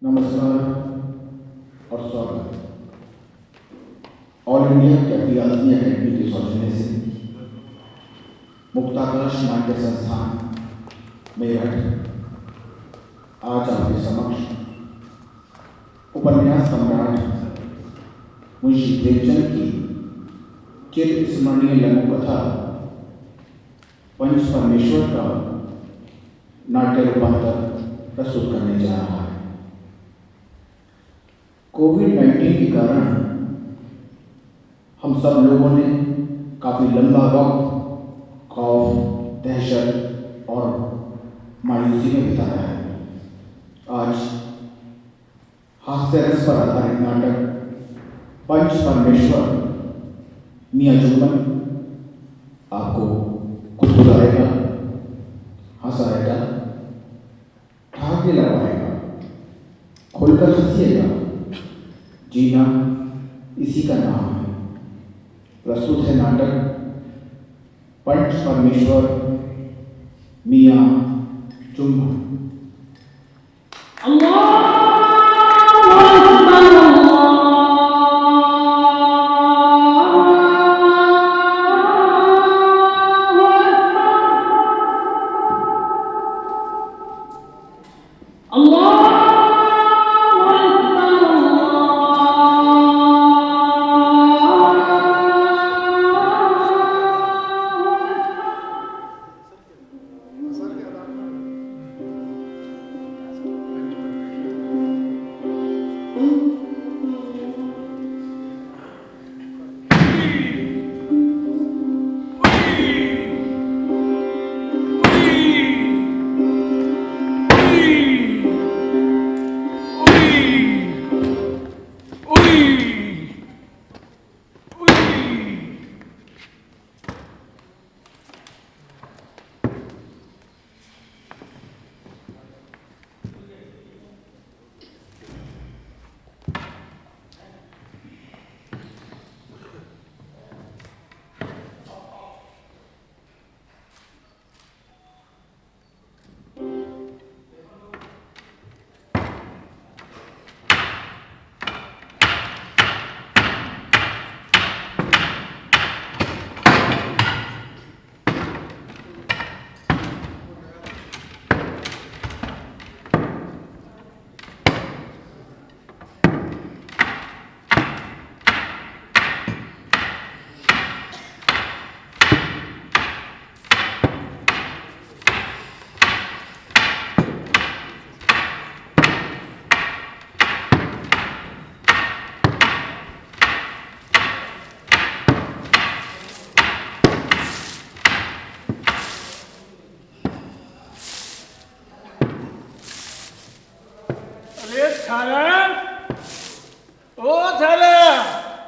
नमस्कार और स्वागत। All India Kaifi Azmi academy के सौजन्य से मुक्ताकाश नाट्य संस्थान मेरठ आज आपके समक्ष उपन्यास सम्राट मुंशी प्रेमचंद की चिरस्मरणीय लघु कथा पंच परमेश्वर का नाट्य रूपांतर प्रस्तुत करने जा रहा है। कोविड-19 के कारण हम सब लोगों ने काफ़ी लंबा वक्त खौफ, दहशत और मायूसी में बिताया है। आज हास्य रस पर आधारित नाटक पंच परमेश्वर मियाँ जुम्मन आपको गुदगुदाएगा, हंसाएगा, ठहाके लगवाएगा, खुलकर हंसिएगा। जीना इसी का नाम है। प्रस्तुत है नाटक पंच परमेश्वर मियाँ जुम्मन।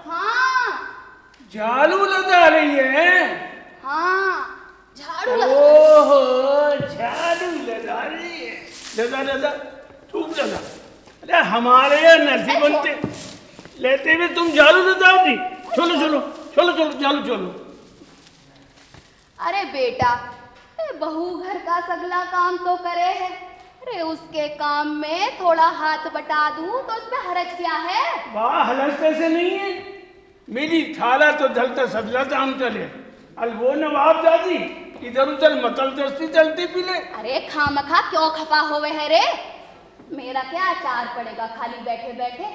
हाँ, झाड़ू लगा रही है। हाँ, झाड़ू ओहो, झाड़ू लगा रही है। लगा खूब लगा। अरे हमारे यहाँ नरसी बनते लेते हुए तुम झाड़ू लगाओ जी। चलो झाड़ू चलो। अरे बेटा, बहू घर का सगला काम तो करे है। अरे उसके काम में थोड़ा हाथ बटा दूं तो उसमें हरज क्या है? वाह, हलस कैसे नहीं है। मेरी थाला तो ढलता सदला काम चले। अल वो नवाब दादी इधर उधर मतल दस्ती चलती पीले। अरे खामखा क्यों खफा होवे है रे? मेरा क्या अचार पड़ेगा खाली बैठे बैठे।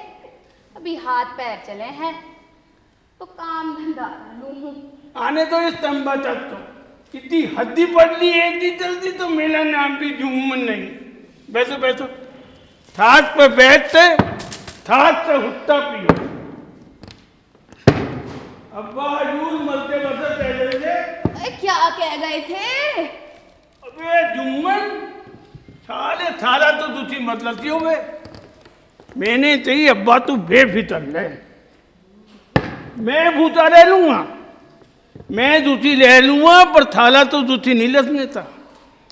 अभी हाथ पैर चले हैं तो काम धंधा कर लूं। आने तो इस तंबा तक तो इतनी हद्दी पड़ ली एक दी जल्दी तो मेरा नाम भी जुम्मन नहीं। बैठो ठाट पे बैठते ठाट से हुट्टा पियो। अब्बा हजूर मरते बसे पहले से क्या कह गए थे? अबे जुम्मन साले थाला तो दूसरी मतलब क्यों बे? मैंने चाहिए अब्बा तू बेफिक्र रहे, मैं भूता रह लूंगा, मैं दूसरी ले लूंगा, पर थाला तो दूसरी नहीं लसने था।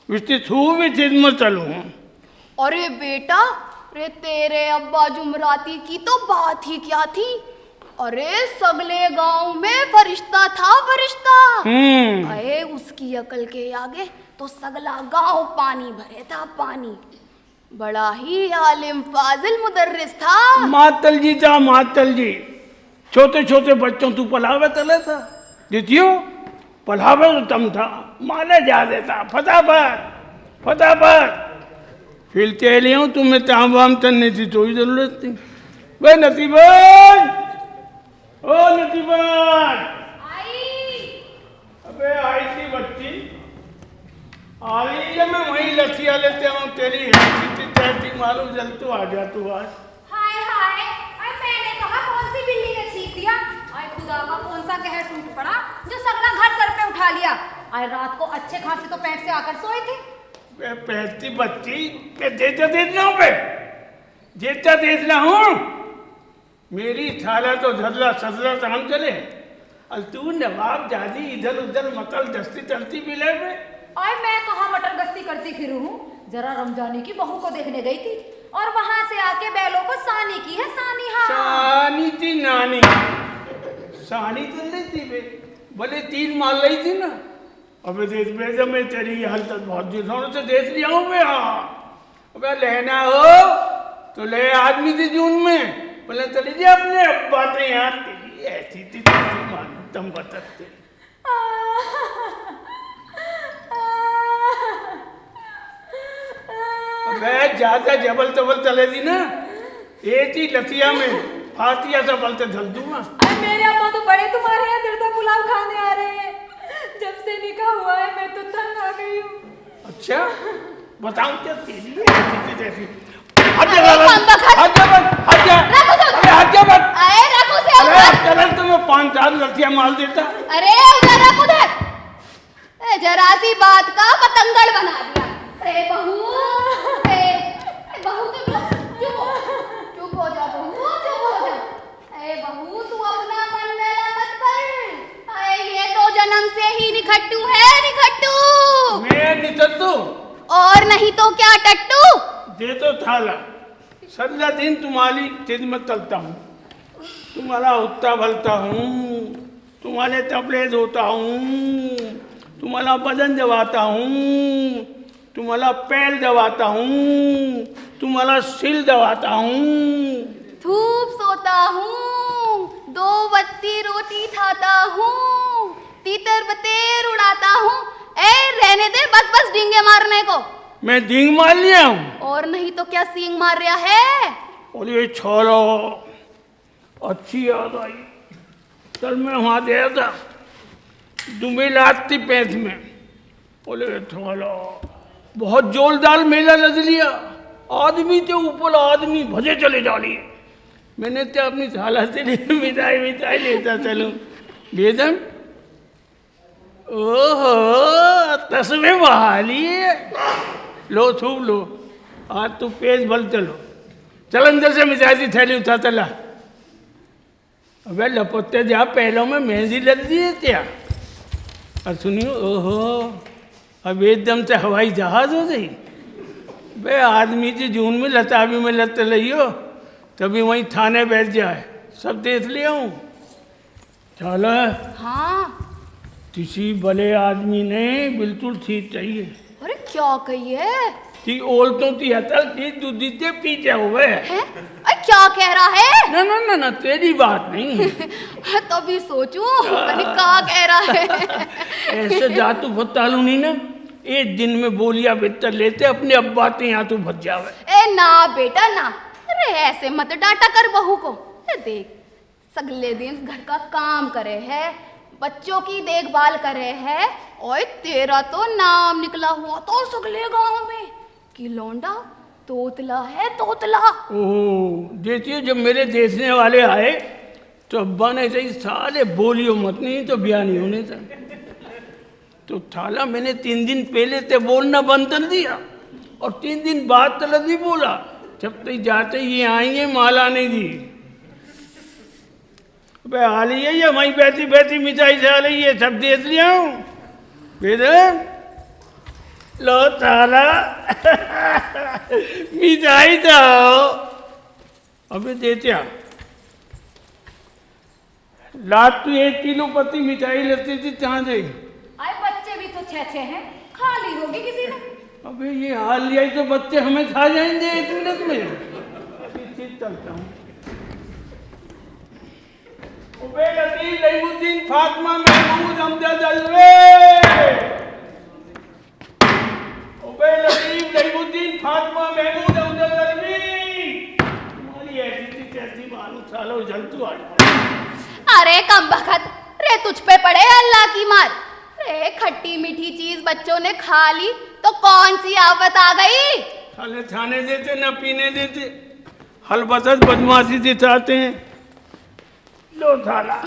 उसकी छू भी खिदमत चलूंगा। अरे बेटा, अरे तेरे अब्बा जुमराती की तो बात ही क्या थी। अरे सगले गांव में फरिश्ता था, फरिश्ता। अरे उसकी अकल के आगे तो सगला गांव पानी भरे था, पानी। बड़ा ही आलिम फाजिल मुदर्रिस था। मातल जी था, मातल जी। छोटे छोटे बच्चों तू पढ़ावे तले था, देखियो पढ़ावे तो तम था, माने जा देता फटाफट फटाफट। फिर चलियो तुम्हें ताम वाम करने की कोई जरूरत नहीं। वे नसीबन, ओ नसीबन। अबे आई थी बच्ची, आ रही है। मैं वही लसिया लेते हूँ तेरी तैरती मालूम जल तू आ जा तू आज। हाय हाय, मैंने कहा कौन सी बिल्ली ने छींक दिया। आय खुदा का कौन सा कहर टूट पड़ा जो सगला घर सर पे उठा लिया। आय रात को अच्छे खासे तो पेट से आकर सोए थे। वे पहती बच्ची के जेता देखना हूँ, जेता देखना हूँ। मेरी थाला तो झरला सजला काम चले, और तू नवाब जादी इधर उधर मतल दस्ती चलती मिले में। आय मैं कहाँ मटर गश्ती करती फिरू हूँ, जरा रमजानी की बहू को देखने गई थी और वहां से आके बैलों को सानी की है। सानी, हाँ सानी थी नानी, सानी चल रही थी बे, भले 3 माल रही थी ना। अबे देख बे, जब मैं तेरी हालत बहुत दिनों से देख लिया हूँ मैं। हाँ अबे लेना हो तो ले आदमी थी जून में, बोले चली जा अपने अब्बा तो यहाँ तेरी ऐसी थी तुम बताते। अबे ज्यादा जबल तबल चले थी ना, एक ही लतिया में फातिया सा बलते धल दूंगा। अरे मेरे अम्मा तो बड़े तुम्हारे यहाँ जर्दा पुलाव खाने आ रहे हैं। जब से निकाह हुआ है मैं तो तंग आ गई हूँ। अच्छा बताऊं क्या तेरी जैसी। चल तुम्हें 5-4 लड़कियां माल देता। अरे उधर रख उधर, जरा सी बात का पतंगड़ बना दिया। अरे बहू, बहू तो चुप हो जा बहू, चुप हो जा। अरे बहू तू अपना मन मेला मत कर। अरे ये तो जन्म से ही निखट्टू है, निखट्टू। मैं निखट्टू और नहीं तो क्या टट्टू। दे तो थाला, सदा दिन तुम्हारी खिदमत करता हूँ, तुम्हारा उत्ता भलता हूँ, तुम्हारे तबले धोता हूँ, तुम्हारा बदन दबाता हूँ, तुम्हारा पैर दबाता हूँ, तुम्हारा सिर दबाता हूँ, धूप सोता हूँ, 2 बत्ती रोटी खाता हूँ, तीतर बतेर उड़ाता हूँ। ए रहने दे, बस बस डींगे मारने को। मैं डींग मार लिया हूँ और नहीं तो क्या सींग मार रहा है। और ये छोरो अच्छी याद आई, कल मैं वहाँ गया था, दुबई लात थी पैंत में। बोले छोरो बहुत जोरदार मेला लग लिया, आदमी के ऊपर आदमी भजे चले जा लिए। मैंने तो अपनी साला से मिठाई मिठाई लेता चलूं बेदम। ओहो तस्वीर बहाली है, लो थूक लो, आज तू पेज भल चलो। चल अंदर से मिठाई की थैली उठा चला। अबे लपटते जा, पहलों में मेहंदी लग दी है क्या। और सुनियो, ओहो अब एकदम से हवाई जहाज हो गई। बे आदमी की जून में लताबी में लत लियो, तभी वहीं थाने बैठ जाए, सब देख लिया हूँ। चल हाँ किसी भले आदमी ने बिल्कुल ठीक चाहिए। अरे क्या कहिए ती औरतों की हतल की दूधी से पीछे हुए हैं? अरे क्या कह रहा है। ना ना ना ना तेरी बात नहीं। तभी सोचूं मैंने क्या कह रहा है। ऐसे जा तू बतालू नहीं ना, एक दिन में बोलिया बेहतर लेते अपने अब्बा के यहाँ तू भज जावे। ए ना बेटा ना, अरे ऐसे मत डांटा कर बहू को। देख सगले दिन घर का काम करे है, बच्चों की देखभाल करे है, और तेरा तो नाम निकला हुआ तो सगले गांव में कि लौंडा तोतला है, तोतला। ओह देखिए, जब मेरे देखने वाले आए तो अब्बा ने सही साले बोलियो मत, नहीं तो ब्याह नहीं होने था। तो थाला मैंने 3 दिन पहले ते बोलना बंद कर दिया, और 3 दिन बाद तक नहीं बोला। जब तक जाते ये आएंगे माला नहीं दी। अबे आ रही है, ये वहीं बैठी बैठी मिठाई से आ रही है, सब देख लिया हूँ। फिर लो थाला मिठाई दो। अबे देत्या लात तू 1 किलो पति मिठाई लेती थी, कहाँ गई। आए बच्चे भी तो 6-6 हैं, खा ली होगी किसी ने। अबे ये हाल लिया तो बच्चे हमें खा जाएंगे 1 मिनट में। अभी ठीक चलता हूँ। अबे लतीफ, नईमुद्दीन, फातिमा, महमूद, अमजद, अलवे। अबे लतीफ, नईमुद्दीन, फातिमा, महमूद, अमजद, अलवी। तुम्हारी ऐसी कैसी मालूम सालो जलतू आ जाओ। अरे कम बखत, रे तुझ पे पड़े अल्लाह की मार। रे खट्टी मीठी चीज बच्चों ने खा ली तो कौन सी आफत आ गई। साले खाने देते न पीने देते, हलबसत बदमाशी दिखाते हैं। लो थाला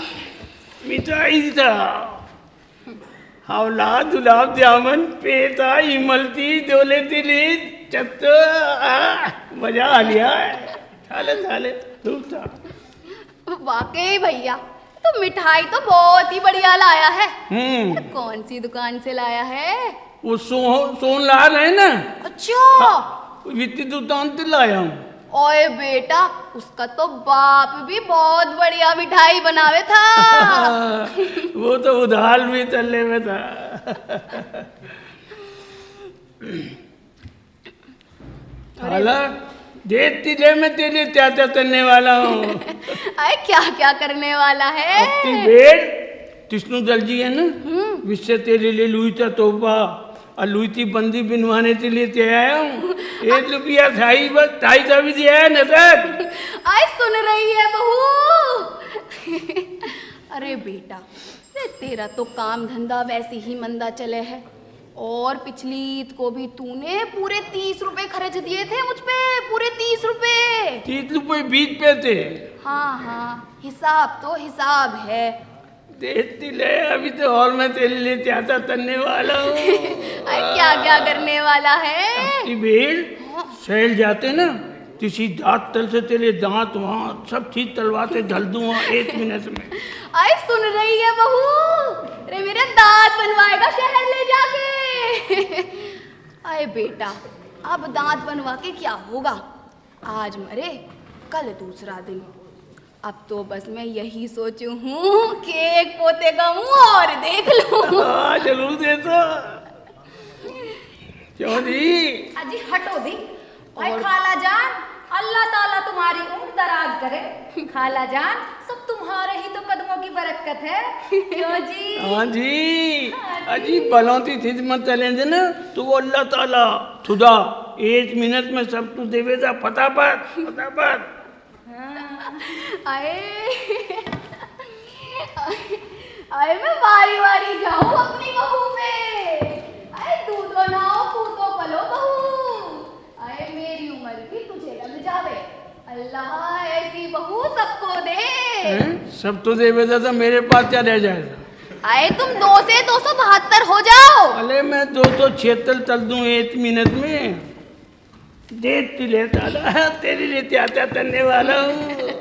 मिठाई था, हवला गुलाब जामुन पेता इमलती दोले दिली चत्तो, मजा आ लिया है। थाले थाले धूप था। वाकई भैया, तो मिठाई तो बहुत ही बढ़िया लाया है। कौन सी दुकान से लाया है? वो सोनलाल है ना, अच्छा, वित्ती दुकान से लाया हूँ। ओए बेटा, उसका तो बाप भी बहुत बढ़िया मिठाई बनावे था। वो तो उधार भी चलने में था। हाला देखती ले, मैं तेरे लिए क्या क्या करने वाला हूँ। अरे क्या क्या करने वाला है? कृष्णु दल जी है ना, विश्व तेरे लिए लुई था तोहफा और लुई थी बंदी बिनवाने के लिए ते आया हूँ। 1 रुपया थाई बस, थाई का भी दिया है नजर। आई सुन रही है बहू। अरे बेटा, अरे तेरा तो काम धंधा वैसे ही मंदा चले है, और पिछली ईद को भी तूने पूरे 30 रुपए खर्च दिए थे मुझ पे, पूरे 30 रुपए। 30 रुपये 20 पे थे। हाँ हाँ, हिसाब तो हिसाब है। देखती ले, अभी तो हॉल में तेरे लिए चाहता करने वाला हूँ। क्या क्या करने वाला है? भीड़ शहर जाते ना, किसी दांत तल से तेरे दांत वहाँ सब चीज तलवाते ढल दूंगा 1 मिनट में। आई सुन रही है बहू, अरे मेरे दांत बनवाएगा शहर ले जाके। अरे बेटा, अब दांत बनवा के क्या होगा? आज मरे कल दूसरा दिन। अब तो बस मैं यही सोचू हूँ कि एक पोते का मुंह और देख लूं। जरूर दे तो। क्यों जी? अजी हटो दी। भाई खाला जान, अल्लाह ताला तुम्हारी उम्र दराज करे। खाला जान, सब तुम्हारे ही तो कदमों की बरकत है। क्यों जी? हाँ जी, अजी बलौती खिदमत चलेंगे ना तो वो अल्लाह ताला खुदा 1 मिनट में सब तू देवेगा, फटाफट फटाफट। आए आए मैं बारी बारी जाऊं अपनी बहू पे। आए दूधो नाओ पूतो पलो बहू। आए मेरी उम्र की तुझे लग जावे, अल्लाह ऐसी बहू सबको दे। सब तो देवेगा तो मेरे पास क्या रह जाएगा? आए तुम 2 से 272 हो जाओ। अरे मैं 276 चल दूं 1 मिनट में। देख ले ताला, तेरे लिए क्या क्या करने वाला हूँ।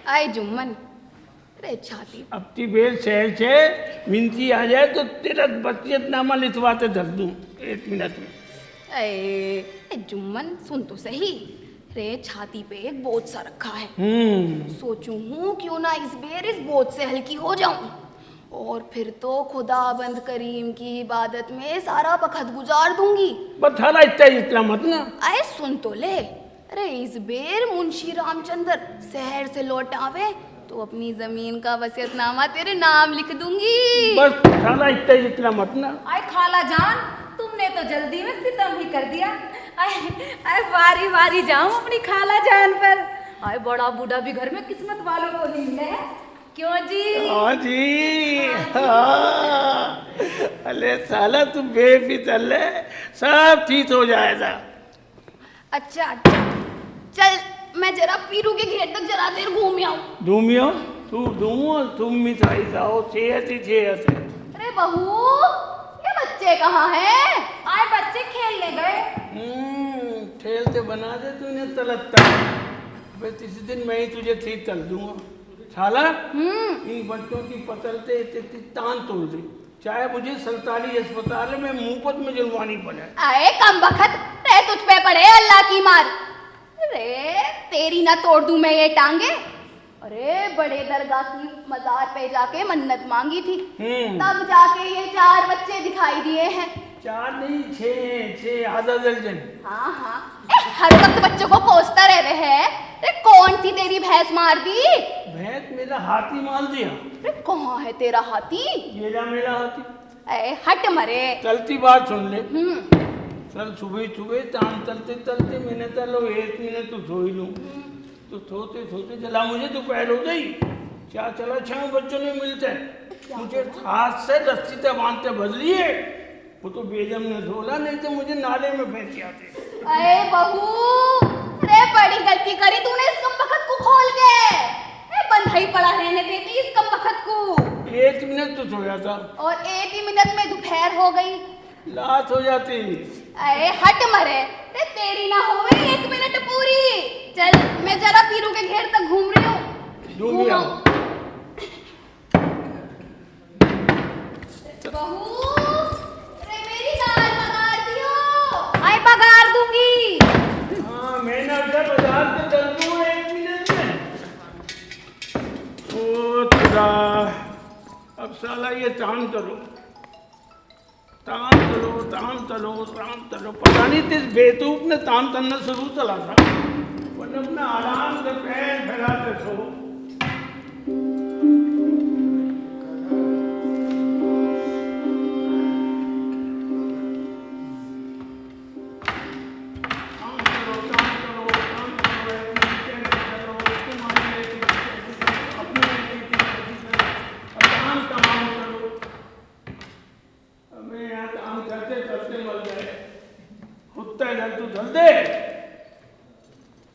आए जुम्मन, अरे छाती अब की बेल शहर से मिनती आ जाए तो तेरा वसीयतनामा लिखवाते धर दूं 1 मिनट में। ए जुम्मन सुन तो सही, रे छाती पे एक बोझ सा रखा है। सोचूं हूँ क्यों ना इस बेर इस बोझ से हल्की हो जाऊं, और फिर तो खुदाबंद करीम की इबादत में सारा वक्त गुजार दूंगी। बस हाला इतना मत ना। आए सुन तो ले, अरे इस बेर मुंशी रामचंद्र शहर से लौट आवे तो अपनी जमीन का वसीयतनामा तेरे नाम लिख दूंगी। बस हाला इतना मत ना। आए खाला जान, तुमने तो जल्दी में सितम ही कर दिया। आए बारी बारी जाऊं अपनी खाला जान पर। आए बड़ा बूढ़ा भी घर में किस्मत वालों को नहीं मिले है। क्यों जी? हाँ जी, हाँ। अरे साला तू बेफिक्र ले, सब ठीक हो जाएगा। अच्छा अच्छा, चल मैं जरा पीरू के घेर तक जरा देर घूम आऊं। घूमियो तू घूमो, तुम मिठाई खाओ, सेहत ही सेहत है। अरे बहू, ये बच्चे कहाँ हैं? आए बच्चे खेलने गए। खेल से बना दे तू इन्हें तलकता। बस इसी दिन मैं ही तुझे ठीक कर दूंगा। साला इन बच्चों की पतलते तान तोड़ दी, चाहे मुझे सरकारी अस्पताल में मुफ्त में जुलवानी पड़े। अरे कम बखत, रे तुझ पे पड़े अल्लाह की मार। अरे तेरी ना तोड़ दूं मैं ये टांगे। अरे बड़े दरगाह की मजार पे जाके मन्नत मांगी थी, तब जाके ये 4 बच्चे दिखाई दिए हैं। 4 नहीं 6 आधा दर्जन। हाँ हाँ, हर वक्त बच्चों को कोसता रह रहे हैं। अरे कौन सी तेरी भैंस मार दी? भैंस मेरा हाथी मार दिया। अरे कहाँ है तेरा हाथी? ये रहा मेरा हाथी। अरे हट मरे। चलती बात सुन ले। चल सुबह तान चलते चलते मैंने चलो 1 मिनट तो सो ही लूं। तो सोते चला मुझे दोपहर हो गई। क्या चला 6 बच्चों ने मिलते मुझे हाथ से रस्सी से बांधते बज लिए। वो तो बेगम ने धोला, नहीं तो मुझे नाले में फेंक आते। अरे बहू, अरे बड़ी गलती करी तूने इस कमबख्त को खोल के। बंधा ही पड़ा रहने देती इस कमबख्त को। 1 मिनट तो सोया था और 1 ही मिनट में दोपहर हो गई। लात हो जाती। अरे हट मरे। अरे तेरी ना हो गई 1 मिनट पूरी। चल मैं जरा पीरू के घेर तक घूम रही हूँ। बहू, अरे मेरी दाल बघार दियो। आए बघार दूंगी। हाँ मैंने अपना बाजार से चल दूँ 1 मिनट में। ओ खुदा, अब साला ये ताम चलो। पता नहीं किस बेतूक ने ताम करना शुरू चला था। पर अपना आराम से पैर फैलाते सो।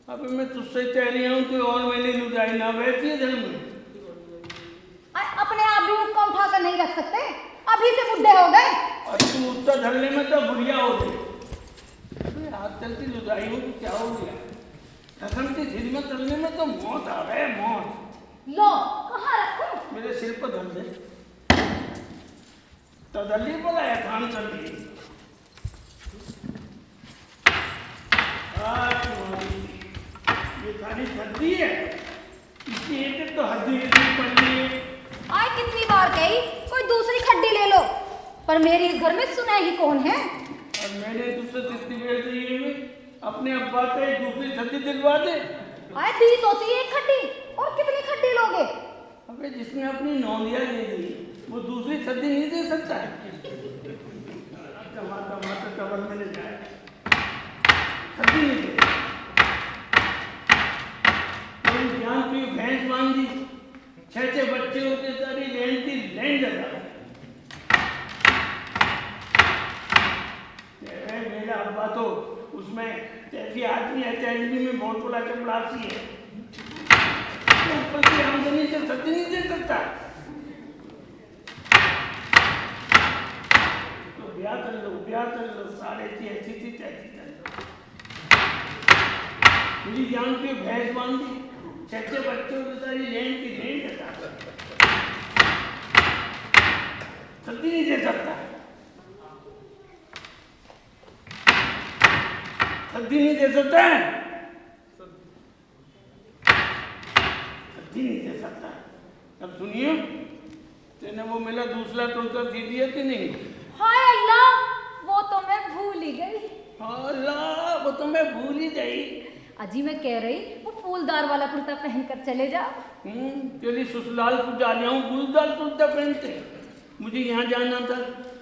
अभी मैं तुझसे कह रही हूँ कि और मैंने लुटाई ना बैठी है जन्म में। अपने आप भी उसका उठा कर नहीं रख सकते, अभी से बुढ़े हो गए। और तुम उसका धरने में तो बुढ़िया हो गई। हाथ चलती लुटाई हो कि क्या हो गया? कसम की झील में चलने में तो मौत आ रहा है, मौत। लो कहाँ रखूं? मेरे सिर पर धर दे। तो दल्ली बोला है काम चल रही। ये सारी सर्दी है, इसकी एक तो हड्डी पड़नी है। आए कितनी बार गई, कोई दूसरी खड्डी ले लो। पर मेरी इस घर में सुनाई कौन है? और मैंने तुझसे कितनी बेर दी है, अपने अब्बा से दूसरी खड्डी दिलवा दे। आए दी तो थी एक खड्डी, और कितनी खड्डी लोगे? अबे जिसने अपनी नौलिया दे दी वो दूसरी खड्डी नहीं दे सकता है। टमाटर कवर में ले जाए, खड्डी नहीं दे। मेरी जान की भैंस मान दी, 6 बच्चे होते सारी लैंड लगा। मेरा अब्बा तो उसमें ऐसी आदमी है, चैनवी में बहुत बड़ा चपड़ासी है। तो ऊपर की आमदनी से सब्जी नहीं दे सकता। तो ब्याह कर लो, साढ़े 80 कर लो। मेरी जान की भैंस मान दी, 6 बच्चों की सारी लैंड लगा। सब्जी नहीं दे सकता, सब्जी नहीं दे सकता है, सब्जी नहीं दे सकता। अब सुनिए, तेने वो मेरा दूसरा तुलका दी दिया कि नहीं? हाय अल्लाह, वो तो मैं भूल ही गई। अल्लाह, वो तो मैं भूल ही गई। अजी मैं कह रही वो फूलदार वाला कुर्ता पहनकर चले जाओ। चलिए ससुराल को जा रहा हूँ, फूलदार कुर्ता पहनते। मुझे यहाँ जाना था,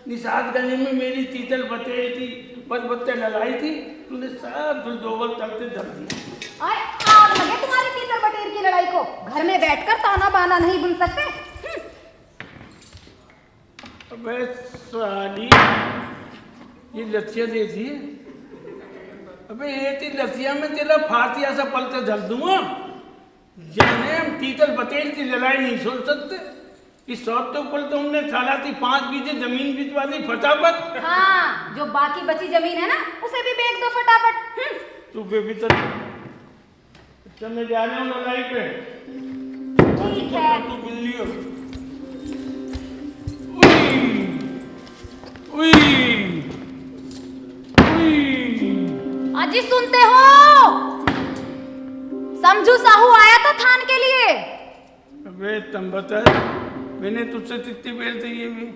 निषाद गंज में मेरी तीतल बतेल थी, बत्ते लगाई थी, तूने सब दुलदोबल करते धर दिया। आग लगे तुम्हारी तीतर बटेर की लड़ाई को। घर में बैठकर ताना बाना नहीं बुन सकते। अबे साली, ये लच्छिया देती है। अबे ये तीन लच्छिया में तेरा फांसिया सा पलते धर दूंगा। जाने हम तीतल बतेल की लड़ाई नहीं सुन सकते। इस शौक के ऊपर तो हमने साला थी 5 बीघे जमीन भिजवा दी फटाफट। हाँ, जो बाकी बची जमीन है ना, उसे भी बेच दो फटाफट। तू बेफिक्र, अच्छा मैं जा रहा हूँ लड़ाई पे। ठीक है। तू बिल्ली हो। उई, अजी सुनते हो? समझू साहू आया था थान के लिए। अबे तुम बता, मैंने तुझसे कितनी बेर दी है भी?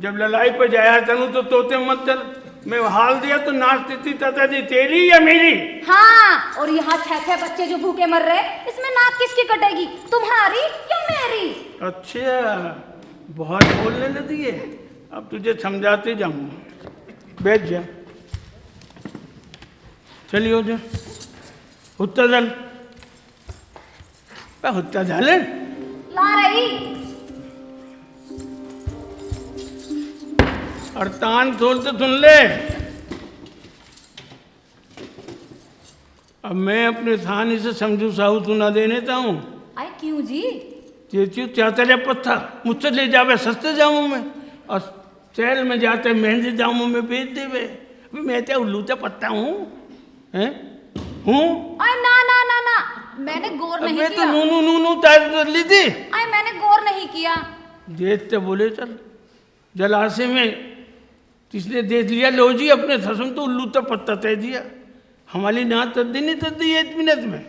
जब लड़ाई पर जाया तनु तो तोते मत चल, मैं हाल दिया तो नाचती थी चाचा जी, तेरी या मेरी? हाँ, और यहाँ 6-6 बच्चे जो भूखे मर रहे, इसमें नाक किसकी कटेगी, तुम्हारी या मेरी? अच्छा, बहुत बोलने लगी है, अब तुझे समझाते जाऊंगा। बैठ जा, चलिए जा, हुत्ता जल, हुत्ता झाले ला रही। और तान खोल तो सुन ले। अब मैं अपने थाने से समझू साहू तू ना देने चाहूँ। आए क्यों जी? चेचू चाहता जा पत्था मुझसे ले जावे सस्ते जाऊँ मैं, और शहर में जाते महंगे जाऊँ मैं बेच देवे। मैं क्या उल्लू चा पत्ता हूँ, हैं? हूँ? आए ना ना ना ना, मैंने गौर नहीं मैं किया। तो नू तार कर ली थी। आए मैंने गौर नहीं किया। देखते बोले चल जलाशय में किसने देख लिया, लो जी अपने ससुम तो उल्लू तक पत्ता तय दिया, हमारी ना तद्दी नहीं तद्दी 1 मिनट में।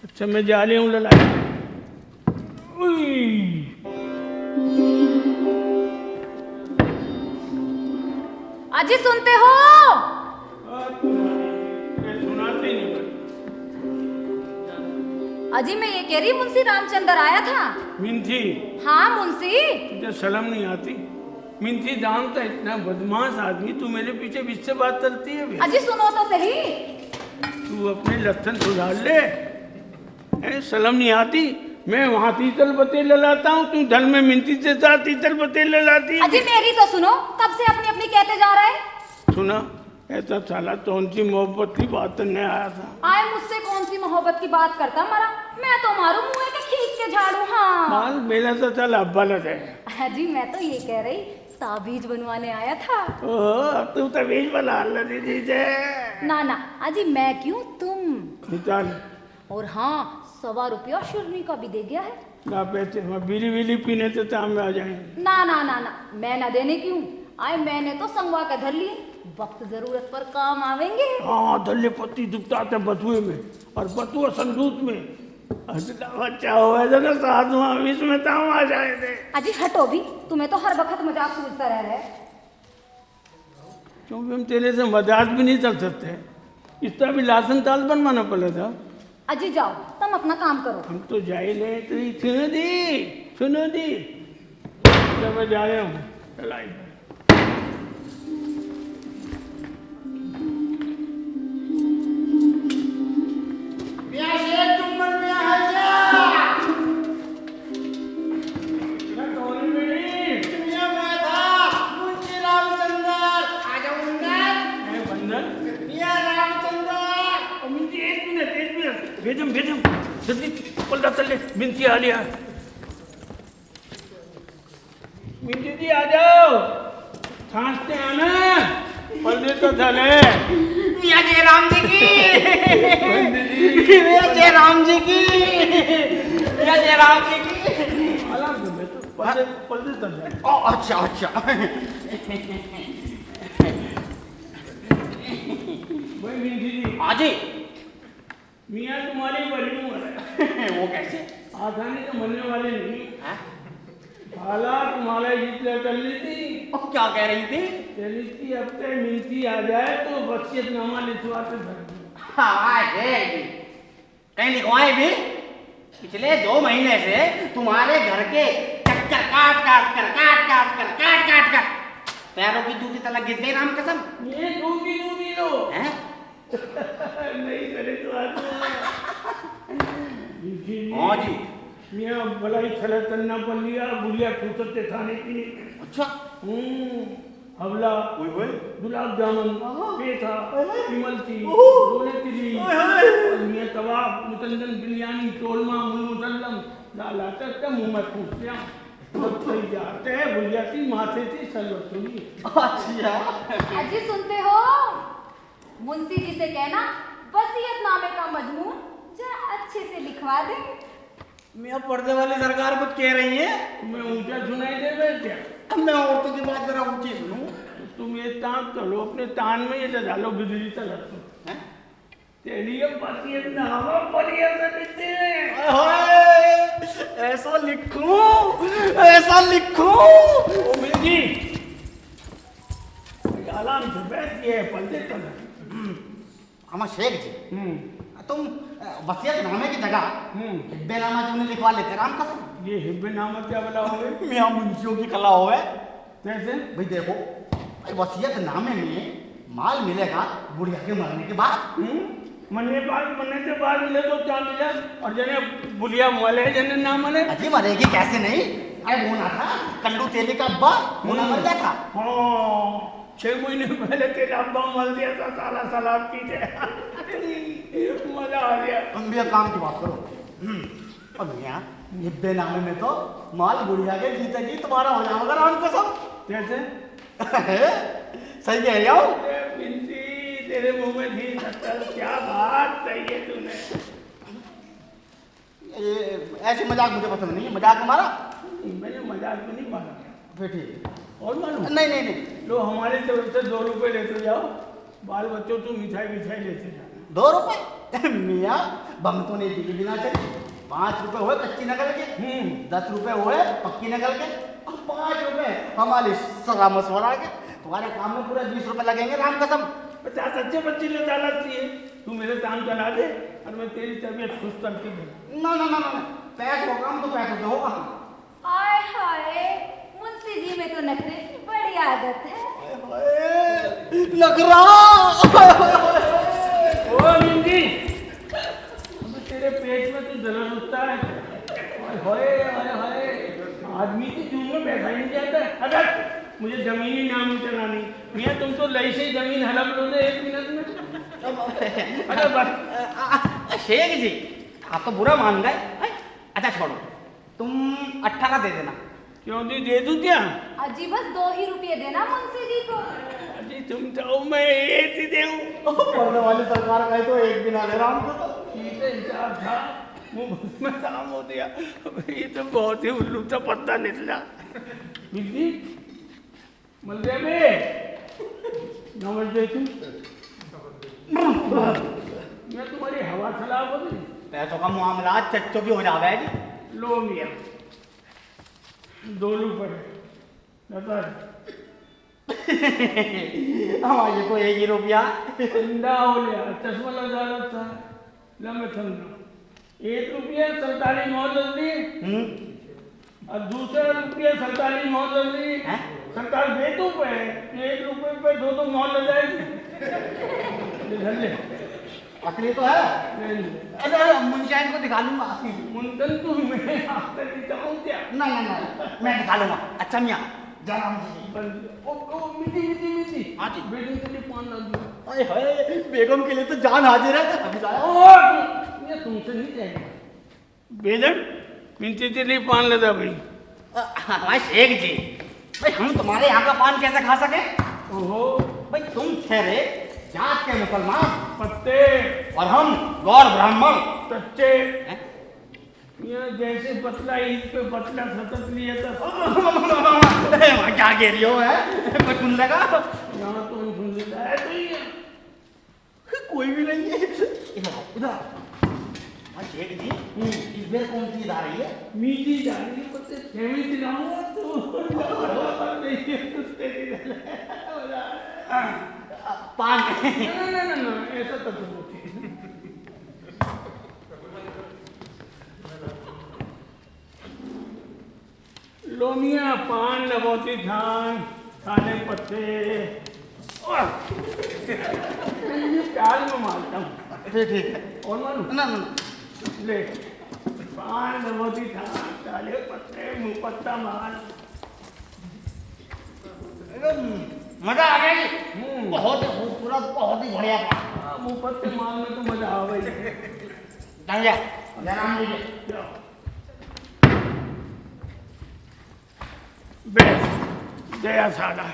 अच्छा मैं जा रही हूँ ललाई। अजी सुनते हो? सुनाते नहीं। अजी मैं ये कह रही मुंशी रामचंद्र आया था। मिंथी, हाँ मुंशी। तुझे शर्म नहीं आती? मिंथी जानता इतना बदमाश आदमी, तू मेरे पीछे बीच से बात करती है बे? अजी सुनो तो सही। तू अपने लक्षण सुधार ले, शर्म नहीं आती? मैं वहाँ तीतल बतेल लाता हूँ, तू धल में मिंथी से साथ तीतल बतेल लाती है। अजी मेरी तो सुनो, कब से अपनी अपनी कहते जा रहे। सुना, ऐसा साला कौन सी मोहब्बत की बात नहीं आया था। आए मुझसे कौन सी मोहब्बत की बात करता मारा, मैं तो मारू मुँह के खींच के झाड़ू। हाँ माल मेरा तो चल अब्बा लग है। अजी मैं तो ये कह रही ताबीज बनवाने आया था। ओह अब तू तबीज बना लगी दीजिए। ना ना अजी मैं क्यों, तुम। चल। और हाँ 125 रुपया शुरनी का भी दे गया है। ना पैसे बीड़ी वीली पीने से शाम में आ जाएंगे। ना ना ना ना मैं ना देने क्यों, आए मैंने तो संगवा के धर लिए, वक्त जरूरत पर काम आवेंगे। हाँ धल्ले पत्ती दुखता था बथुए में, और बथुआ संदूक में बच्चा हुआ था ना 7वां इसमें ताम आ जाए थे। अजी हटो भी, तुम्हें तो हर वक्त मजाक सूझता रह रहे। क्योंकि हम तेरे से मजाक भी नहीं चल सकते, इसका भी लासन ताल बनवाना पड़ा था। अजी जाओ तुम अपना काम करो। हम तो जाए ले, तो सुनो दी जब मैं जाया हूँ चलाई। भेजम जल्दी पल्ला चल ले, मिंती आ लिया। मिंती जी आ जाओ, सांसते आना, पल्ले तो चले। मियाँ जय राम जी की, मियाँ जय राम जी की, मियाँ जय राम जी की। अलग में तो पल्ले चल जाए। अच्छा अच्छा। भाई मिंती जी। हाँ जी। मियाँ तुम्हारी बड़ी उम्र है। वो कैसे? आसानी से मरने वाले नहीं। हालात तुम्हारा जितने कर ली थी। और क्या कह रही थी? चली हफ्ते मिलती आ जाए तो वसीयतनामा लिखवाते थे। हाँ जी, कहीं लिखवाए भी? पिछले 2 महीने से तुम्हारे घर के चक्कर काट कर पैरों की जूती तलक गिर गई राम कसम। ये डूबी लो हैं? नहीं करे तो हाँ जी। मियाँ भलाई छला करना पड़ लिया, गुड़िया फुर्सत खाने की। अच्छा। हवला, गुलाब जामुन, पेठा, इमरती, रोलेतिली, मियाँ कबाब, मुतल्लन बिरयानी, चोरमा, मुसल्लम, लाला तक मुँह में फूस लिया। सब सही जाते हैं, बुढ़िया की माथे थी सलवत हुई। अच्छा। अजी सुनते हो, मुंशी जी से कहना वसीयतनामे का मजमून जरा अच्छे से लिखवा दे। मियाँ पर्दे वाली सरकार कुछ कह रही है? मैं ऊंचा सुनाई दे रहे क्या? अब मैं औरतों की बात जरा ऊंची सुनूं। तुम ये तान चलो, अपने तान में ये डालो बिजली तक। तेरी ये वसीयत नामा बढ़िया से लिखते हैं। ओए, ऐसा लिखूं ओ मिर्जी आराम से बैठ के पलटे कर। अमर शेख जी, तुम वसीयत नामे की जगह हिब्बे नामा क्यों नहीं लिखवा लेते? राम कसम, ये हिब्बे नामा क्या बनाओगे? मियां मुंशियों की कला हो है। कैसे? भाई देखो, वसीयत नामे में माल मिलेगा बुढ़िया के मरने के बाद। मरने के बाद मिले तो क्या मिला? और जने बुढ़िया मले जने ना मले। अजी मरेगी कैसे नहीं? अरे वो ना था कल्लू तेली का अब्बा, वो ना मर गया था। हाँ, 6 महीने पहले तेरा अब्बा मर दिया था, साला सलाब की थे। मजा आ गया। तुम भी अब काम की बात करो। और मियां हिब्बे नामे में तो माल बुढ़िया के जीते जी तुम्हारा हो जाएगा राम कसम। कैसे? सही कह रही हूँ। बिंदी तेरे मुंह में थी शक्कर, क्या बात कही है तूने। ऐसे मजाक मुझे पसंद नहीं है, मजाक हमारा। मैंने मजाक में नहीं मारा। फिर ठीक और मालूम? नहीं नहीं नहीं। लो हमारी तरफ से 2 रुपए लेते जाओ, बाल बच्चों तू मिठाई लेते जाना। 2 रुपए? मियाँ बम तो नहीं बिकी बिना चली। 5 रुपए हुए कच्ची नकल के, 10 रुपए हुए पक्की नकल के, और 5 रुपए हमारी सरा मशवरा के। तुम्हारे काम में पूरे 20 रुपए लगेंगे राम कसम। 50 सच्चे बच्चे ले डाला चाहिए। तू मेरे काम चला दे और मैं तेरी तबीयत खुश करके दे। ना ना ना ना, पैसे हो काम तो पैसे से होगा। आय हाय, मुंशी जी में तो नखरे की बड़ी आदत है। नखरा। ओ मिंदी, तेरे पेट में तो जलन उठता है। हाय हाय हाय, आदमी की जून में बैठा ही नहीं जाता है। अगर मुझे जमीन ही नाम चलानी, मियाँ तुम तो लई से ही जमीन हड़प लो दे 1 मिनट में। अरे बस शेख जी, आप तो बुरा मान गए। अच्छा छोड़ो, तुम 18 दे देना। क्यों दी दे दूं क्या? अजी बस 2 ही रुपये देना मुंशी जी को। अजी तुम चाहो मैं 1 ही दूं। पढ़ने वाली सरकार कहे तो 1 भी ना ले राम को। ठीक है, हिसाब था मुंह में काम हो दिया। ये तो बहुत ही उल्लू सा पत्ता निकला। बिल्ली मलदे में नमस्ते तुम। मैं तुम्हारी हवा खराब हो गई। पैसों का मामला चच्चो भी हो जावे जी। लो मियाँ 2 रुपए बता। हमारे को 1 ही रुपया। अंडा हो लिया, चश्मा लगा था लंबे समझो। 1 रुपया सरकारी मौजूद दी और दूसरा रुपया सरकारी मौजूद दी। सरकार बेटू पे 1 रुपये पे 2 मौल लग जाएगी। असली तो है। अरे मुंशियाइन को दिखा लूंगा। मुंडन तू मैं आपसे दिखाऊं क्या? ना ना ना, मैं दिखा लूंगा। अच्छा मियाँ जरा ओ मिट्टी हाँ जी। बेगम के लिए 5 लाख दिया। अरे हाय, बेगम के लिए तो जान हाजिर है। अभी ये तुमसे नहीं जाएगा बेगम। मिंटी के लिए 5 लगा भाई। हमारे शेख जी, भाई हम तुम्हारे यहाँ का पान कैसे खा सके? ओहो भाई तुम ठहरे जात के मुसलमान पत्ते और हम गौर ब्राह्मण सच्चे। यहाँ जैसे पतला ईद पे पतला सतत लिया था। क्या कह रही हो है? कोई सुन लेगा? यहाँ तो सुन लेता है तो ये कोई भी नहीं है। इधर शेख जी, इस बार कौन सी आ रही है? मीठी जा रही है पत्ते सेवी दिलाऊंगा तो पान ना ऐसा तो तुम लोमिया पान लबोती धान खाने पत्ते ये प्याज में मारता हूँ। ठीक है। और मालूम ना ना ले पान लबोती धान काले पत्ते मुँह पत्ता मार। मजा आ गया जी। बहुत ही खूबसूरत, बहुत ही बढ़िया। मुँह पत्ते मारने तो मजा आ गई। जयराम जी बेस जया साला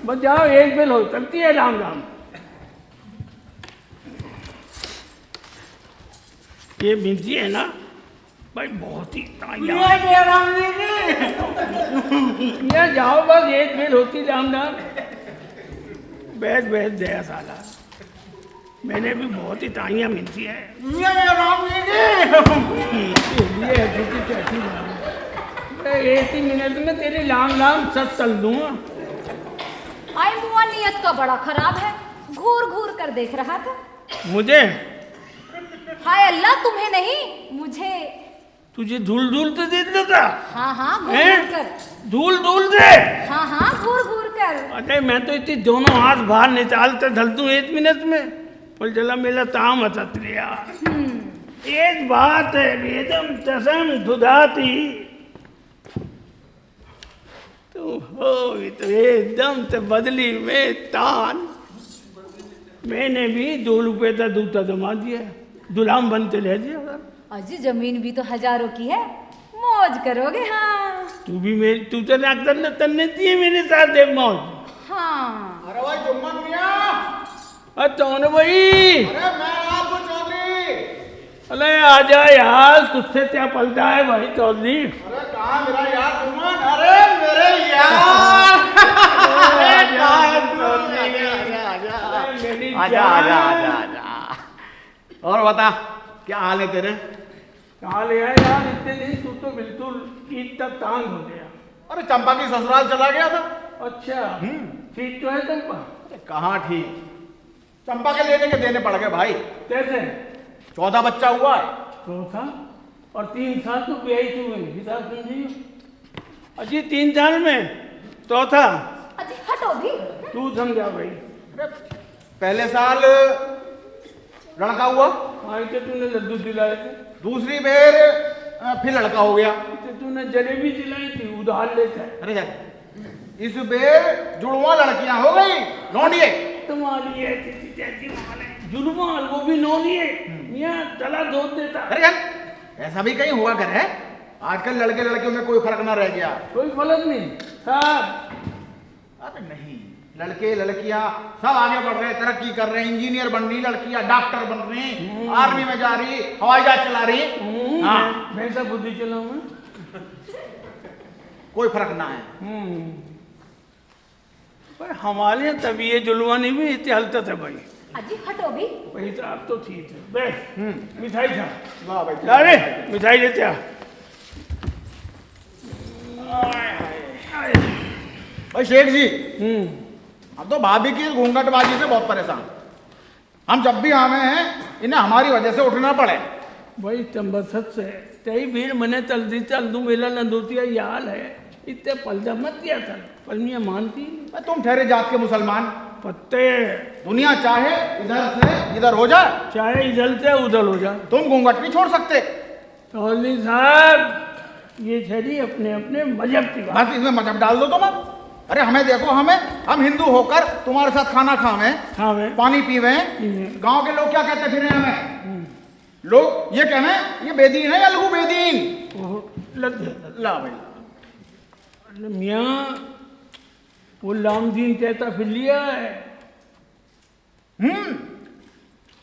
बस जाओ, एक बेल हो सकती है। राम राम। ये बिंदी है ना भाई, बहुत ही ये जाओ, बस एक बेल होती। राम राम। बैठ बैठ दया साला, मैंने भी बहुत ही ताइयाँ मिलती है ये राम जी ये ऐसी कैसी बात है। 80 मिनट में तेरी लाम लाम सब चल दूंगा। आई मुआ नियत का बड़ा खराब है, घूर घूर कर देख रहा था मुझे? हाय अल्लाह, तुम्हें नहीं मुझे। तुझे धूल धूल तो दे देता। हाँ हाँ घूर हैं? घूर कर। धूल धूल दे। हाँ हाँ घूर घूर कर। अरे मैं तो इतनी दोनों हाथ बाहर निकालते ढल दूं 1 मिनट में, पर चला मेरा ताम हसत लिया। एक बात है वेदम तसम दुधाती, तो हो तो एकदम से बदली में तान। मैंने भी 2 रुपए का दूता जमा दिया, गुलाम बनते रह दिया। अजी जमीन भी तो हजारों की है, मौज करोगे। हाँ तू भी मेरी, तू तो डॉक्टर ने तन्ने दिए मेरे साथ दे मौज। हाँ। अरे भाई जुम्मन मियां, अच्छा भाई, अरे मैं आपको चौधरी। अरे आजा यार, तुझसे क्या पलटा है भाई चौधरी। अरे कहाँ मेरा यार जुम्मन, अरे मेरे यार। आजा आजा आजा आजा। और बता क्या हाल है तेरे? कहाँ ले आया यार, इतने दिन तू तो बिल्कुल ईद तक टांग हो गया। अरे चंपा की ससुराल चला गया था। अच्छा ठीक तो है चंपा? अरे कहाँ ठीक, चंपा के लेने के देने पड़ गए भाई। कैसे? 14 बच्चा हुआ है। चौथा और 3 साल तो ब्याही हुए, हिसाब समझिए। अजी 3 साल में चौथा, अजी हटो भी। तू समझा भाई। पहले साल लड़का हुआ, हाँ इसे तूने लड्डू दिलाए थे, दूसरी बार फिर लड़का हो गया। इसे तूने जलेबी दिलाई थी, उधार लेता है। अरे यार, इस बार जुड़वा लड़कियां हो गई, लौंडिए। तुम्हारी ऐसी जुलमाल, वो भी नौनिए यहाँ तला धोत देता। अरे यार, ऐसा भी कहीं हुआ कर है? आजकल लड़के लड़कियों में कोई फर्क ना रह गया। कोई फर्क नहीं साहब। अरे नहीं, लड़के लड़कियां सब आगे बढ़ रहे, तरक्की कर रहे हैं, इंजीनियर बन रही लड़कियां, डॉक्टर बन रही, आर्मी में जा रही, हवाई जहाज चला रही। हाँ, वैसा बुद्धि चलाऊं मैं, कोई फर्क ना है। पर हमारे यहाँ तभी ये जुलवानी भी इतनी हलत है भाई। अजी हटो भी। भाई तो आप तो ठीक है, बैठ मिठाई खा। वाह भाई, अरे मिठाई लेते आ। भाई शेख जी, हम तो भाभी की घूंघटबाजी से बहुत परेशान। हम जब भी आवे हैं, इन्हें हमारी वजह से उठना पड़े। भाई चंबसत से तई भीड़ मने जल्दी चल दूं, मेला नंदोतिया याल है, इतने पलजा मत दिया था, पलमिया मानती। तुम ठहरे जात के मुसलमान, पत्ते दुनिया चाहे इधर से इधर हो जाए, चाहे इधर से उधर हो जा, तुम घूंघट नहीं छोड़ सकते। चौधरी साहब ये छड़ी अपने अपने मजहब की बात। बस इसमें मजहब डाल दो तुम। अरे हमें देखो, हम हिंदू होकर तुम्हारे साथ खाना खावे, हाँ वे पानी पीवे, गांव के लोग क्या कहते फिर हमें? लोग ये कहना है ये बेदीन है या लघु बेदीन। लग गया ला भाई, अरे मियाँ वो लामदीन कहता फिर लिया है।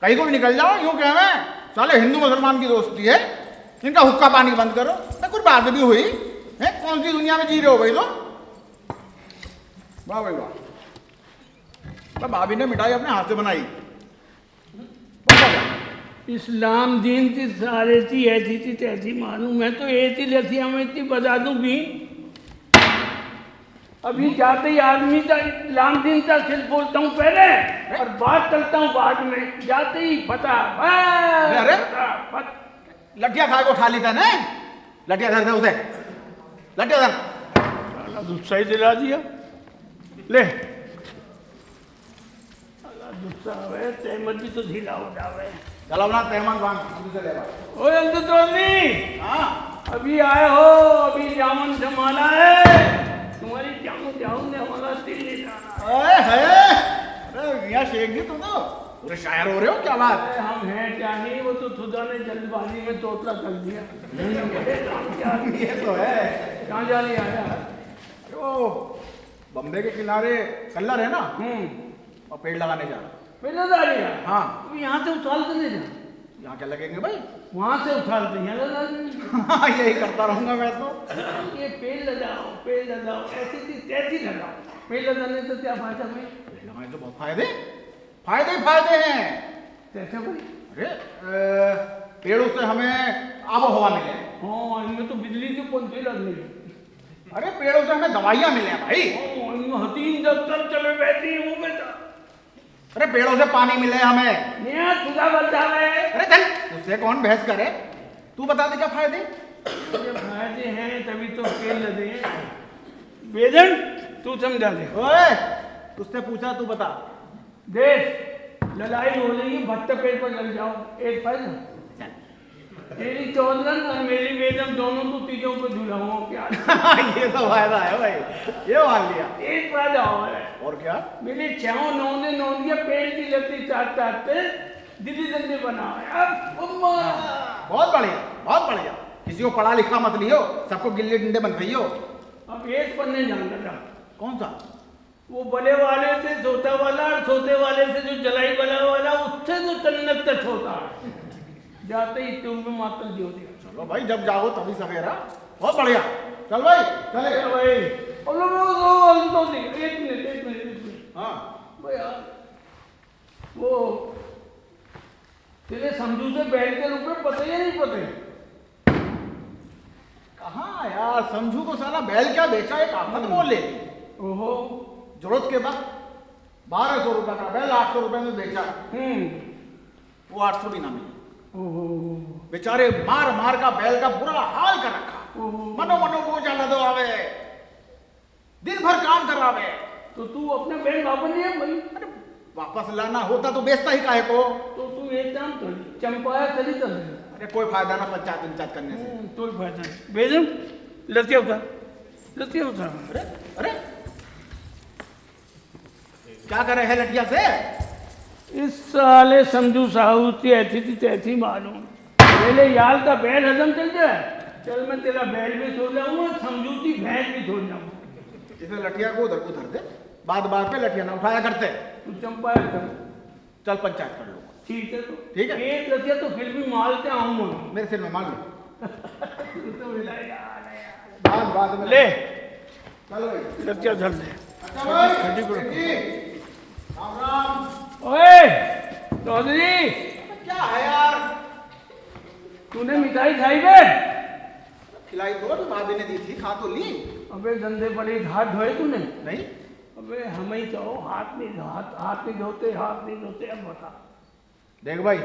कहीं को भी निकल जाओ यूं कहवे साले हिंदू मुसलमान की दोस्ती है, इनका हुक्का पानी बंद करो। कुछ बात भी हुई है, कौन सी दुनिया में जी रहे हो भाई? तो वाह भाई वाह, भाभी ने मिठाई अपने हाथ से बनाई। इस्लाम दीन की सारे थी ऐसी थी तैसी मालूम, मैं तो ऐसी लथी हमें इतनी बजा दूं भी। अभी जाते ही आदमी का इस्लाम दीन का सिर्फ बोलता हूँ पहले और बात करता हूँ बाद में, जाते ही पता। अरे लठिया खाए को उठा लेता ना, लठिया धर दे उसे, लठिया धर। गुस्सा ही दिला दिया ले, गुस्सा है तहमत भी तो ढीला हो जावे। चलो ना तेहमान बांध, हम से ले भाई। ओ अंदर चौधरी, हाँ अभी आए हो, अभी जामन संभाला है तुम्हारी, जाऊं ने हमारा दिल नहीं जाना। अरे यहाँ शेख जी तुम तो पूरे शायर हो रहे हो, क्या बात? अरे हम हैं क्या नहीं, वो तो खुदा ने जल्दबाजी में तोतला कर दिया। ये तो है। कहाँ जाने आया? ओ बम्बे के किनारे कल्लर है ना, और पेड़ लगाने जा रहा। पहले जा रही है? हाँ। तो यहाँ से उछालते नहीं जा, यहाँ क्या लगेंगे भाई? वहाँ से उछालते हैं लगा देंगे। यही करता रहूंगा मैं तो। ये पेड़ लगाओ, पेड़ लगाओ, ऐसी थी तैसी लगाओ। पेड़ लगाने से क्या फायदा भाई? पेड़ लगाने से बहुत फायदे फायदे फायदे हैं। कैसे भाई? अरे पेड़ों से हमें आबो हवा मिले। हाँ, इनमें तो बिजली के पंखे लगने हैं। अरे पेड़ों से हमें दवाइयाँ मिले हैं भाई। हाँ, इनमें हतीन दफ्तर चले बैठी हूँ बेटा। अरे पेड़ों से पानी मिले हमें। नया खुदा बचा है। अरे चल, उससे कौन बहस करे, तू बता दे क्या फायदे। ये फायदे हैं तभी तो पेड़ लगे हैं। वेदन तू समझा दे। ओए तुझसे पूछा, तू बता। देख लड़ाई हो रही है, भट्टे पेड़ पर लग जाओ, एक फायदा। तेरी चौधरन और मेरी वेदम दोनों को तीजों को झुलाऊंगा क्या? ये तो फायदा है भाई, ये मान लिया। एक फायदा और है। और क्या? मेरे छहों नौंदे पेड़ की लकड़ी काटते दिल्ली जल्दी बना है। अब बहुत बढ़िया, बहुत बढ़िया। किसी को पढ़ा लिखा मत लियो, सबको गिल्ले डंडे बन गई हो। अब एक पन्ने जान लगा। कौन सा? वो बड़े वाले से छोटा वाला और छोटे वाले से जो जलाई वाला उससे जो तन्नत तक होता है, जाते ही तुम में मातल जी होती है। चलो भाई, जब जाओ तभी सवेरा। बहुत बढ़िया, चल भाई चले भाई। एक मिनट। हाँ भैया वो तेरे समझू से बैठ के रुपए पते या नहीं पते? कहाँ यार, समझू को साला बैल क्या बेचा, एक आफत मोल ले ली। ओहो, जरूरत के बाद 1200 रुपए का बैल 800 रुपए में बेचा। वो 800 भी ना मिले। ओहो, बेचारे मार मार का बैल का बुरा हाल कर रखा। मनो मनो वो जाना दो आवे, दिन भर काम करावे। तो तू अपने बैल वापस नहीं है भाई? अरे वापस लाना होता तो बेचता ही काहे को। तो तू एक काम कर, चंपाया चली चल। अरे कोई फायदा ना पंचायत करने से। कोई फायदा नहीं। बेजम लतिया उठा। अरे क्या करे है लटिया से? इस साले समझू साहू की ऐसी थी तैसी मालूम। पहले यार का बैल हजम चल जाए, चल मैं तेरा बैल भी छोड़ जाऊंगा, समझू की भैंस भी छोड़ जाऊंगा। इसे लटिया को उधर दे, बात पे लटिया ना उठाया करते। तू चंपाया कर, चल पंचायत कर लो। ठीक है। तो ठीक है। एक लतिया तो फिर भी मालते आऊंगा। मेरे सिर में मान लो। तू तो मिला यार। बाद में ले चलो भाई, लतिया धर दे। अच्छा भाई, राम राम। ओए चौधरी, क्या है यार? तूने मिठाई खाई बे? खिलाई तो भाभी ने दी थी, खा तो ली। अबे गंदे पड़े हाथ धोए तूने? नहीं। अबे हमें ही कहो हाथ नहीं धोते। अब बता। देख भाई,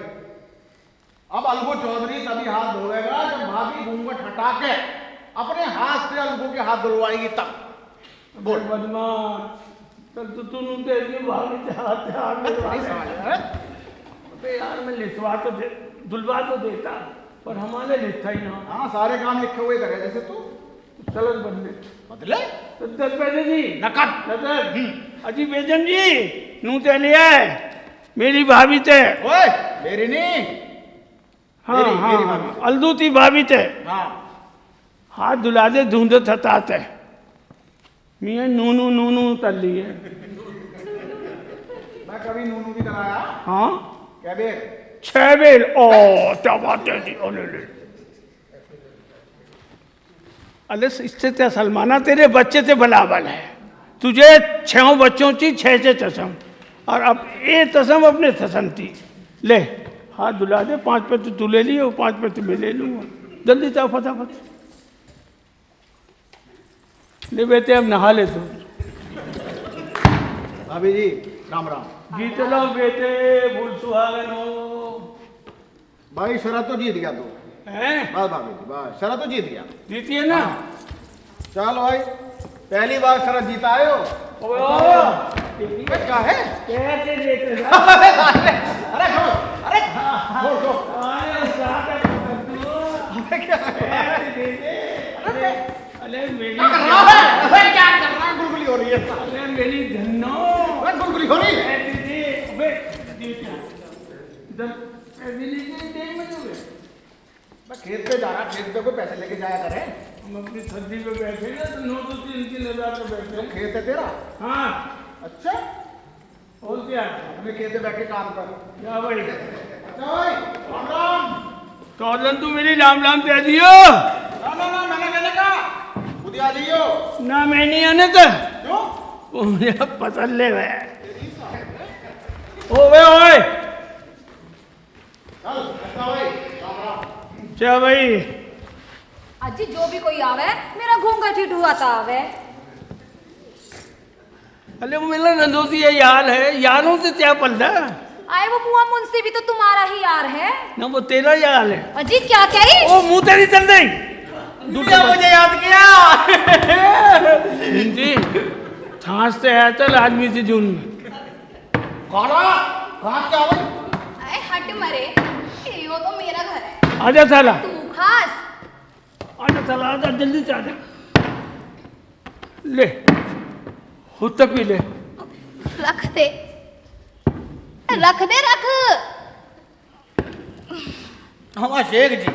अब अलगू चौधरी तभी हाथ धोएगा जब भाभी घूंघट हटा के अपने हाथ से अलगू के हाथ धुलवाएगी तब। बोल बदमाश, चल तो तू तेरी भाभी हाथ में नहीं सवाल है। अबे यार मैं लिखवा तो धुलवा तो देता, पर हमारे लिखा ही ना। हाँ, सारे काम लिखे हुए करे जैसे तू। चलो बदले तो 10 पैसे जी नकद। अजी बेजन जी नू ते लिया है मेरी भाभी ते। ओए मेरी नहीं। हाँ मेरी हाँ भाभी। अलदू थी भाभी ते। हाँ, हाथ धुला दे धुंध थताते मियाँ नूनू तल ली है। मैं कभी नूनू भी कराया? हाँ क्या बेर? 6 बेर। ओ क्या बात है जी। अरे इससे क्या सलमाना, तेरे बच्चे से बलाबल है। तुझे 6 बच्चों की 6 तसम, और अब ये तसम अपने तसम थी। ले हाथ धुला दे, 5 पे तू ले लियो, 5 पे मैं ले लूंगा। जल्दी जाओ फटाफट। ले बेटे अब नहा ले तू। भाभी जी राम राम। जीत लो बेटे, भूल सुहागन हो। भाई शरत तो जीत गया तू। हैं? बस भाभी जी, बस शरत तो जीत गया। जीतिए ना। चलो भाई, पहली बार शरत जीता आयो। क्या है? कैसे लेते जा? अरे छोड़। क्या है? अरे मेरी क्या कर रहा है? गुलगुली हो रही है। अरे मेरी धन्नो गुलगुली हो रही है। मैं खेत पे जा रहा, खेत पे कोई पैसे लेके जाया करे। हम अपनी छज्जी पे बैठे ना तो 9 तो 3 हजार पे बैठे। खेत है तेरा? हाँ। अच्छा, और क्या? अपने खेत पे बैठ के काम कर। क्या भाई? अच्छा भाई राम राम। तो तू मेरी राम दे दियो ना मैंने कहने का खुद आ जाइयो। ना मैं नहीं आने तो। क्यों? वो मुझे पसंद ले गए। ओए ओए क्या भाई? अजी जो भी कोई आवे मेरा घूंघट ही ढुआता आवे। अरे वो मेरा नंदोसी है, यार है, यारों से क्या पलटा? आए वो बुआ मुंशी भी तो तुम्हारा ही यार है ना, वो तेरा यार है। अजी। क्या कही? ओ मुंह तेरी चल रही। दूसरा मुझे याद किया। जी छाछ से है चल आदमी से जून में खाला कहाँ से आओ? अरे हट मरे, यो तो मेरा घर है। आजा साला, तू खास। आजा साला, आजा जल्दी से आजा। ले खुद तक पी ले। रख दे, रख दे, रख। हाँ शेख जी,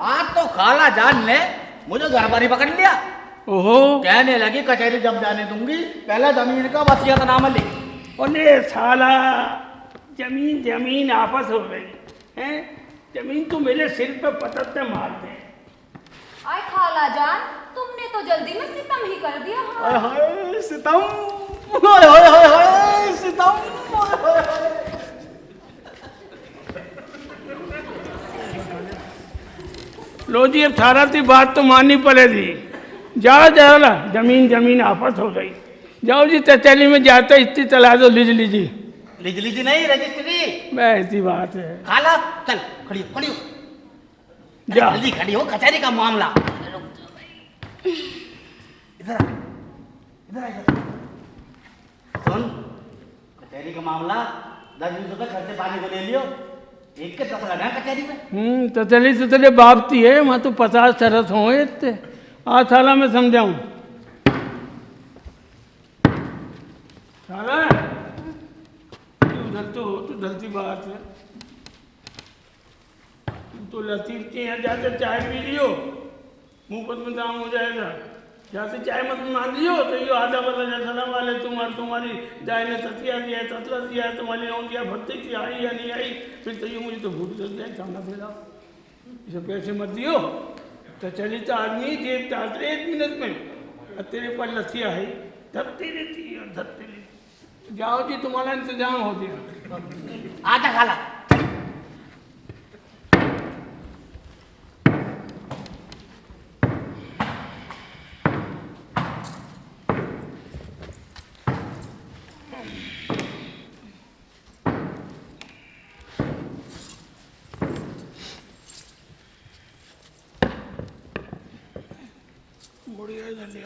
आज तो खाला जान ने मुझे घर पर ही पकड़ लिया। ओहो, कहने लगी कचहरी जब जाने दूंगी पहले जमीन का वसीयतनामा ले। अरे साला, जमीन जमीन आपस हो गई है। जमीन तो मेरे सिर पे पटकते मार दे। आए खाला जान, तुमने तो जल्दी में सितम ही कर दिया। हाय हाय सितम, हाय हाय हाय हाय सितम, हाय हाय हाय। लो जी, अब सारा ती बात तो माननी पड़ेगी। जाओ जाओ ला, जमीन जमीन आपस हो गई। जाओ जी तचैली में जाते इतनी तला दो लीज लीजिए। लीजिए नहीं रजिस्ट्री। ऐसी बात है। खाला चल खड़ी हो, खड़ी हो, जा जल्दी खड़ी हो, कचहरी का मामला। इधर आ, इधर आ, इधर। सुन, कचहरी का मामला 10-20 रुपए खर्चे पानी को ले लियो। एक के 10 लगा कचहरी में। तचैली से तेरे बाप थी है, वहाँ तो 50 सरस हो इतने। आज साला मैं समझाऊं साला, उधर तो ढलती बात है। तो लतीफ के यहाँ जाकर चाय पी लियो, मुफ्त में दाम हो जाएगा। जाते चाय मत मान लियो तो ये आधा बदला सलाम वाले तुम्हारी दाई ने ततिया दिया है, ततला दिया है, तुम्हारी नौन दिया भत्ते की आई या नहीं आई। फिर तो ये मुझे तो भूल कर दिया खाना फिरा, इसे पैसे मत दियो तो चली तो आदमी जेब डालते 1 मिनट में। और तेरे पर लसिया है, धरती रहती है, धरती रहती। जाओ जी, तुम्हारा इंतजाम हो गया। आजा खाला। बढ़िया चलिए।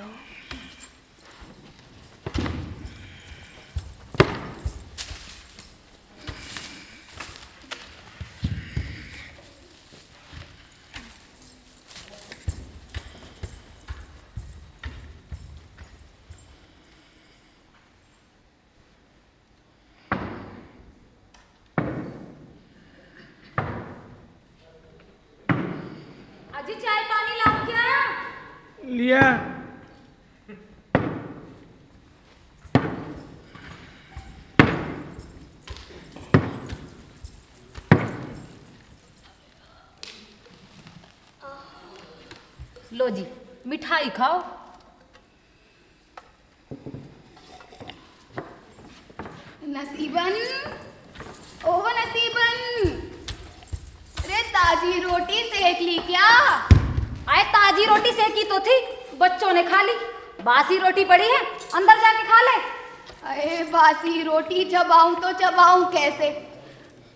अजी चाय पानी लाओ क्या? लिया। लो जी मिठाई खाओ। नसीबन, ओ नसीबन, रे ताजी रोटी सेक ली क्या? आए ताजी रोटी सेकी तो थी, बच्चों ने खा ली। बासी रोटी पड़ी है, अंदर जाके खा ले। अरे बासी रोटी चबाऊं तो चबाऊं कैसे?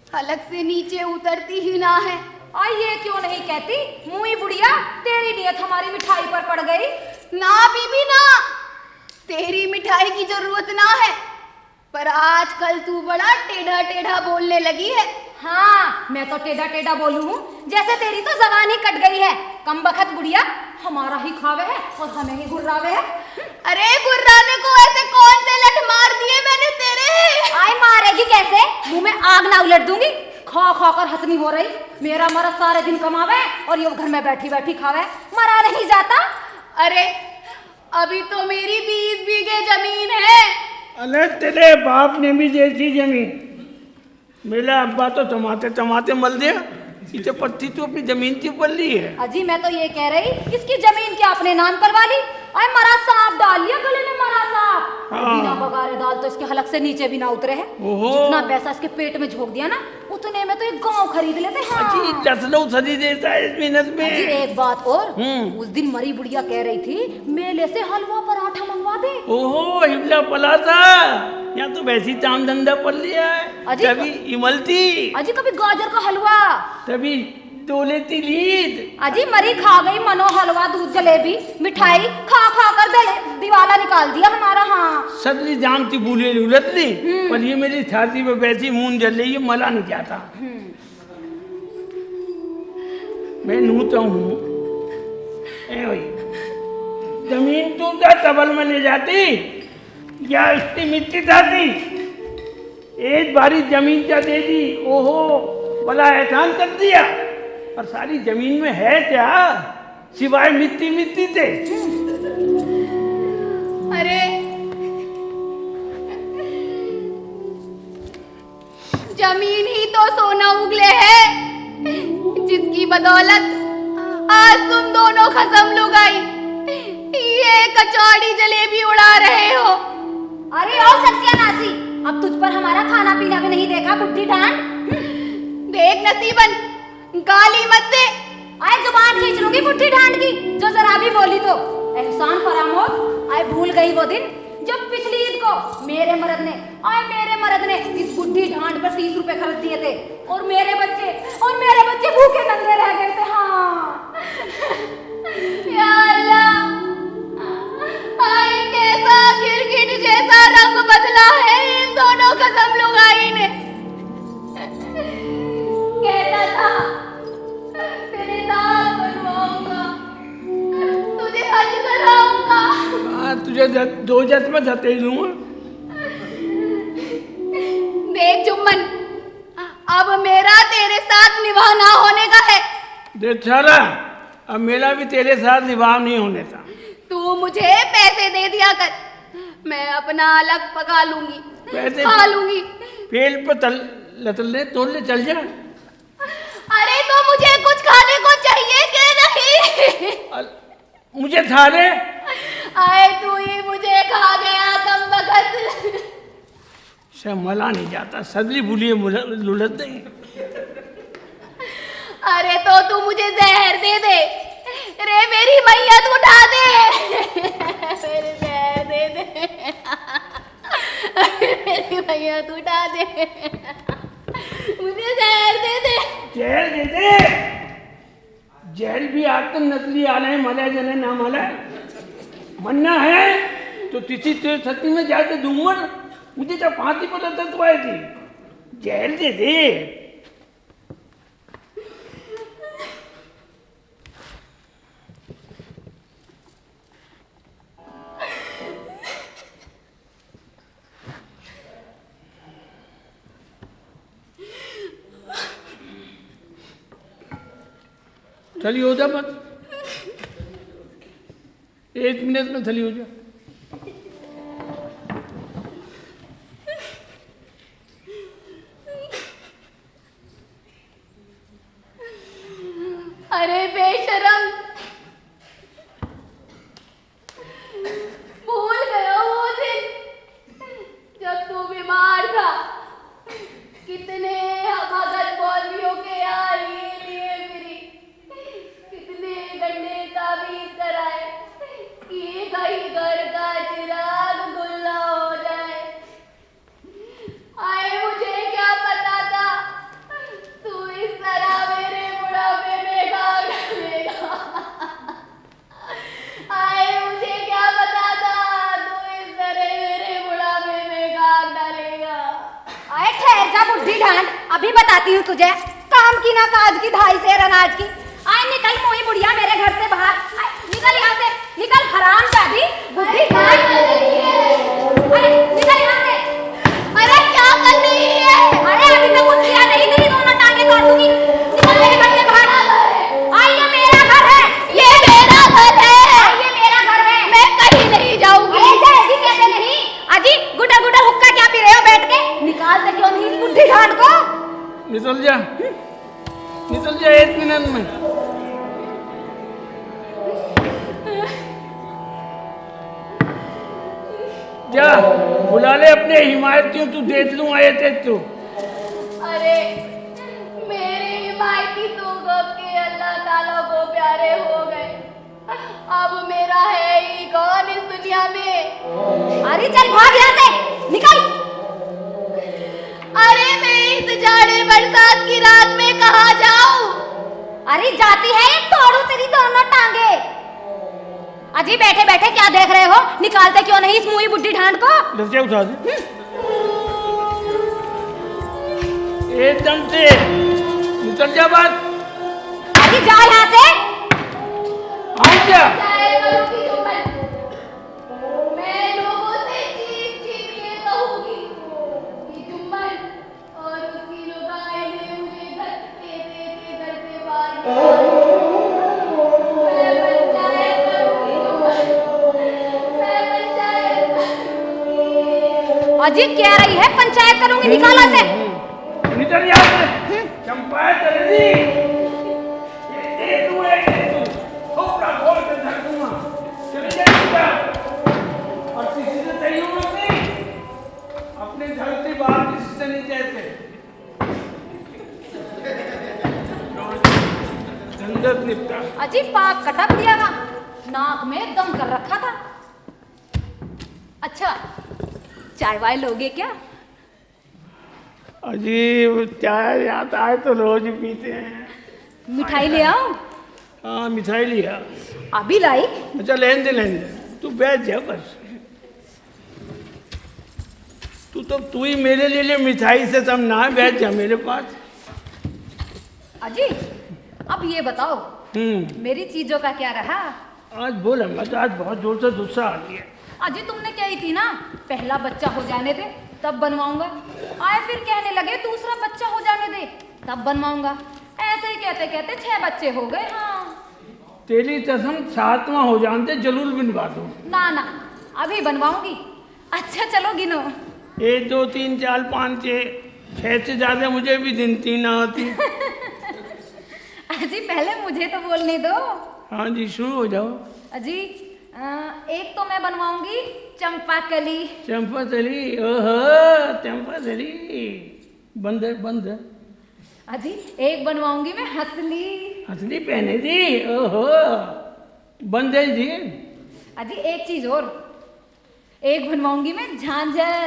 हलक से नीचे उतरती ही ना है। आई ये क्यों नहीं कहती, मुई बुढ़िया तेरी नियत हमारी मिठाई पर पड़ गई। ना बीबी ना, तेरी मिठाई की जरूरत ना है, पर आजकल तू बड़ा टेढ़ा टेढ़ा बोलने लगी है। हाँ मैं तो टेढ़ा टेढ़ा बोलूं हूँ, जैसे तेरी तो जबान ही कट गई है। कम बखत बुढ़िया हमारा ही खावे है और हमें ही गुर्रावे है। अरे गुर्राने को ऐसे कौन से लठ मार दिए मैंने तेरे? आई मारेगी कैसे, मुंह में आग ना उलट दूंगी। खा खा कर हथनी हो रही, मेरा मर्द सारे दिन कमावे और ये घर में बैठी बैठी खावे, मरा नहीं जाता। अरे अभी तो मेरी 20 बीघे जमीन है। अरे तेरे बाप ने भी जैसी जमीन, मेरा अब्बा तो टमाटे टमाटे मल दिया। इसे पत्ती तो अपनी जमीन के ऊपर ली है। अजी मैं तो ये कह रही, इसकी जमीन क्या अपने नाम करवा ली? अरे मरा सांप डाल लिया गले में, मरा सांप। हाँ। बिना बगारे दाल तो इसके हलक से नीचे भी ना उतरे है। ओहो। जितना पैसा इसके पेट में झोंक दिया ना, उतने में तो एक गांव खरीद लेते हैं। अजी लखनऊ सदी देता है इस मेहनत में। अजी एक बात और, हम्म। उस दिन मरी बुढ़िया कह रही थी मेले से हलवा पराठा मंगवा दे। ओहो हिमला पला था, यहाँ तो वैसी काम धंधा पल लिया है। अजी तभी इमलती, अजी कभी गाजर का हलवा, तभी डोलेती लीद। अजी मरी खा गई मनो हलवा, दूध जलेबी मिठाई खा खा कर दिवाला निकाल दिया हमारा। हाँ सदली जान की भूले उलट ली, पर ये मेरी छाती में वैसी मून जल रही है, मला नहीं जाता। मैं नूता हूँ जमीन तू क्या तबल में ले जाती या इसकी मिट्टी जाती? एक बारी जमीन क्या दे दी, ओहो बड़ा एहसान कर दिया। और सारी जमीन में है क्या सिवाय मिट्टी मिट्टी थे। अरे जमीन ही तो सोना उगले है, जिसकी बदौलत आज तुम दोनों खसम लुगाई ये कचौड़ी जलेबी उड़ा रहे हो। अरे ओ सत्यानाशी, अब तुझ पर हमारा खाना पीना भी नहीं देखा बुढ़ी डांड। देख नसीबन गाली मत दे। आए जुबान खींच लूंगी बुढ़ी डांड की, जो जरा भी बोली तो। एहसान फरामोश, आए भूल गई वो दिन जब पिछली ईद को मेरे मर्द ने इस बुढ़ी ढांड पर 30 रुपए खर्च दिए थे, और मेरे बच्चे भूखे नंगे रह गए थे। हाँ या अल्लाह, आए कैसा गिरगिट जैसा रंग बदला है इन दोनों कसम लुगाई ने। कहता था तेरे दाल बनवाऊंगा, तुझे हज कराऊंगा। तुझे दो जत में धते दूंगा। देख जुम्मन, अब मेरा तेरे साथ निभाव ना होने का है। देख सारा, अब मेरा भी तेरे साथ निभाव नहीं होने था। तू मुझे पैसे दे दिया कर, मैं अपना अलग पका लूंगी, पैसे खा लूंगी। पेल पर लतले तोड़ ले चल जा। अरे तो मुझे कुछ खाने को चाहिए कि नहीं? मुझे था रे। आए तू ही मुझे खा गया कम वक्त। से मला नहीं जाता, सदली भूलिए लुलत नहीं। अरे तो तू मुझे जहर दे दे रे, मेरी मैयत उठा दे। मेरे जहर दे दे, मेरी मैयत उठा दे, मुझे जहर दे दे। जहर दे दे। जहर भी आतम नकली आना है, मला जने ना मला मन्ना है तो किसी तेरे सती में जाके दूंगा। मुझे जब फांसी पर लटकवाई थी, जहर दे दे। चली हो जा मत, 1 मिनट में चली हो जा। अरे बेशरम, भूल गया वो दिन जब तू बीमार था। कितने भगत बौलियों के यहाँ लिए फिरी, कितने गंडे ताबीज कराए कि कहीं घर का चिराग गुल्ला हो जाए। आए मुझे क्या पता था तू इस तरह मेरे बुढ़ापे में भाग डालेगा। आए मुझे क्या पता था तू इस तरह मेरे बुढ़ापे में भाग डालेगा। आए ठहर जा बुढ़ी ढांड, अभी बताती हूँ तुझे। काम की ना काज की, 2.5 सेर अनाज की। आए निकल मोई बुढ़िया मेरे घर से बाहर। आए, निकल यहाँ से, निकल हराम जादी बुढ़ी ढांड। अरे निकल यहाँ से। अरे क्या कर रही है? अरे अभी तो कुछ किया नहीं, तेरी दोनों टांगे तोड़ दूंगी। निकल मेरे घर से बाहर। आई ये मेरा घर है, ये मेरा घर है। ये मेरा घर है। मैं कहीं नहीं जाऊंगी। अरे जाएगी कैसे नहीं? अजी गुटर गुटर हुक्का क्या पी रहे हो बैठ के? निकालते क्यों नहीं इस बुढ़ी ढांड को? निकल जा। निकल जाए 1 मिनट में। जा बुला ले अपने हिमायतियों, तू देख लूं आए थे तू। अरे मेरे हिमायती तो कब के अल्लाह ताला को प्यारे हो गए, अब मेरा है ही कौन इस दुनिया में। अरे चल भाग यहाँ से, निकल। अरे मैं इस जाड़े बरसात की रात में कहाँ जाऊं? अरे जाती है, तोड़ू तेरी दोनों टांगे। अजी बैठे बैठे क्या देख रहे हो, निकालते क्यों नहीं इस मुई बुड्ढी ढांड को। दस उठा दे एकदम से, निकल जा बात। अरे जा यहाँ से। हाँ क्या चाहे करूंगी तो मैं लोगों से चीख चीख के कहूंगी कि जुम्मन और उसकी लुगाई ने मुझे धक्के दे के घर से बाहर निकाला। मैं पंचायत करूंगी जुम्मन, मैं पंचायत करूंगी। अजी कह रही है पंचायत करूंगी, निकाला से। निकल जा चंपा चली और किसी से सही हो नहीं, अपने घर से बाहर किसी से नहीं कहते। झंझट निपटा। अजी पाप कटक दिया ना, नाक में दम कर रखा था। अच्छा चाय वाय लोगे क्या? अजी चाय आता है तो रोज ही पीते हैं। मिठाई ले आओ? हाँ मिठाई लिया। अभी लाई? अच्छा लेन दे तू बैठ जा बस। तू ही मेरे लिए मिठाई से सब ना बैठ जा मेरे पास। अजी अब ये बताओ मेरी चीजों का क्या रहा? आज बोला मत, आज बहुत जोर से गुस्सा आ गया। अजी तुमने कही थी ना पहला बच्चा हो जाने दे तब बनवाऊंगा, आए फिर कहने लगे दूसरा बच्चा हो जाने दे तब बनवाऊंगा। ऐसे ही कहते कहते 6 बच्चे हो गए। हाँ तेरी कसम 7वां हो जाते जरूर बनवा दूं। ना ना अभी बनवाऊंगी। अच्छा चलो गिनो। 1 2 3 4 5 6 से ज्यादा मुझे भी गिनती ना आती। अजी पहले मुझे तो बोलने दो। हाँ जी शुरू हो जाओ। अजी एक तो मैं बनवाऊंगी चंपा कली। चंपा चली, ओहो चंपा चली, बंद है बंद है। अजी एक बनवाऊंगी मैं हंसली। हंसली पहने दी, ओहो बंद है जी। अजी एक चीज और, एक बनवाऊंगी मैं झांझर।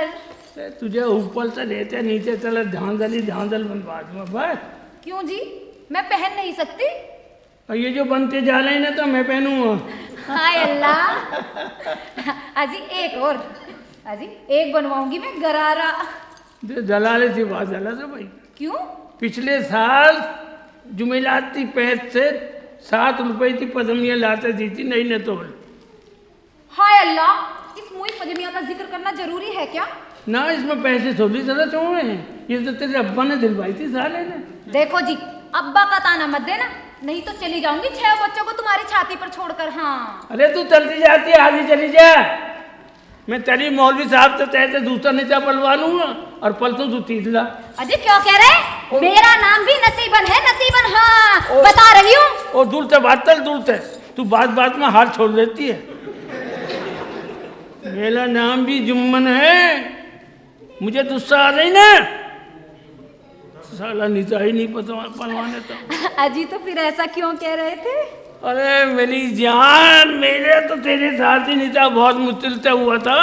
तुझे ऊपर से लेते नीचे चला झांझल ही झांझल बनवा दूंगा बस। क्यों जी मैं पहन नहीं सकती? और ये जो बनते जा रहे हैं ना तो मैं पहनूंगा। हाय अल्लाह। अजी एक और, अजी एक बनवाऊंगी मैं गरारा। जलाले थी बात जला से भाई। क्यों? पिछले साल जुमेलात की पैठ से 7 रुपए की पजमियाँ लाते दी थी नहीं न तो। हाय अल्लाह इस मुई पजमिया का जिक्र करना जरूरी है क्या? ना इसमें पैसे थोड़ी ज़्यादा छोड़े हैं, ये तो तेरे अब्बा ने दिलवाई थी साले ने। देखो जी अब्बा का ताना मत देना, नहीं तो चली जाऊंगी 6 बच्चों को तुम्हारी छाती पर छोड़कर। हाँ अरे तू चलती जाती है आधी चली जा, मैं तेरी मौलवी साहब से तहते दूसरा नीचा पलवा लूंगा और पलतू तू तीसरा। अजी क्यों कह रहे? मेरा नाम भी नसीबन है, नसीबन। हाँ बता रही हूँ। और दूर से बात चल, दूर से तू बात बात में हाथ छोड़ देती है। मेरा नाम भी जुम्मन है, मुझे गुस्सा आ रही ना, साला नीचा ही नहीं पलवाने तो। अजी तो फिर ऐसा क्यों कह रहे थे? अरे मेरी जान, मेरे तो तेरे साथ ही नीचा बहुत मुश्किल से हुआ था।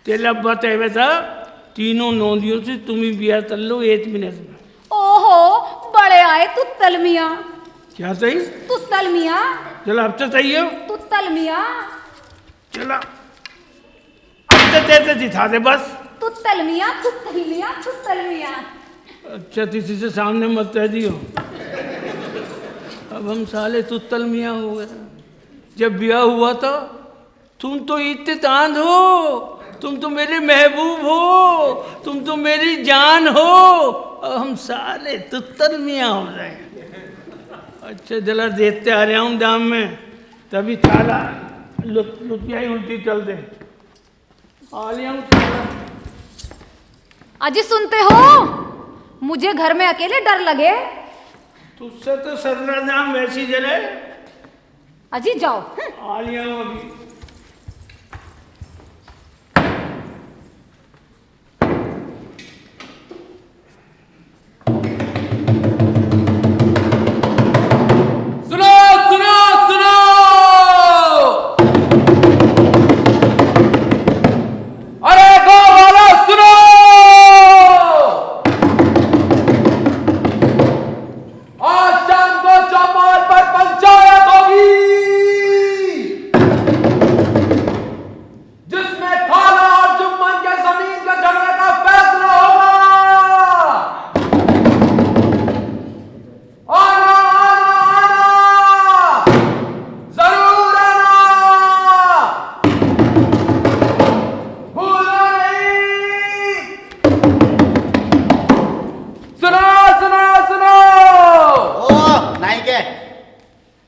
तेरा अब्बा तय था तीनों नौंदियों से तुम ही बिया कर लो 1 मिनट में। ओहो बड़े आए तुत्तल मियाँ। क्या सही? तुत्तल मियाँ। चलो अब तो सही है। तुत्तल मियाँ। चलो अब तो तेरे दिखा दे बस। तुत्तल मियाँ, तुत्तल मियाँ, तुत्तल मियाँ। अच्छा किसी से सामने मत कह दियो, अब हम साले तुत्तल मियाँ हो गए। जब ब्याह हुआ था तुम तो इत्तेदाद हो, तुम तो मेरे महबूब हो, तुम तो मेरी जान हो, और हम साले तुत्तल मियाँ हो रहे हैं। अच्छा जला देखते आ रहा हूँ दाम में, तभी साला लुटिया ही उल्टी चल दे आ लिया हूँ। अजी सुनते हो? मुझे घर में अकेले डर लगे। तुझसे तो सरना जाम वैसी जले। अजी जाओ। आ लिया अभी।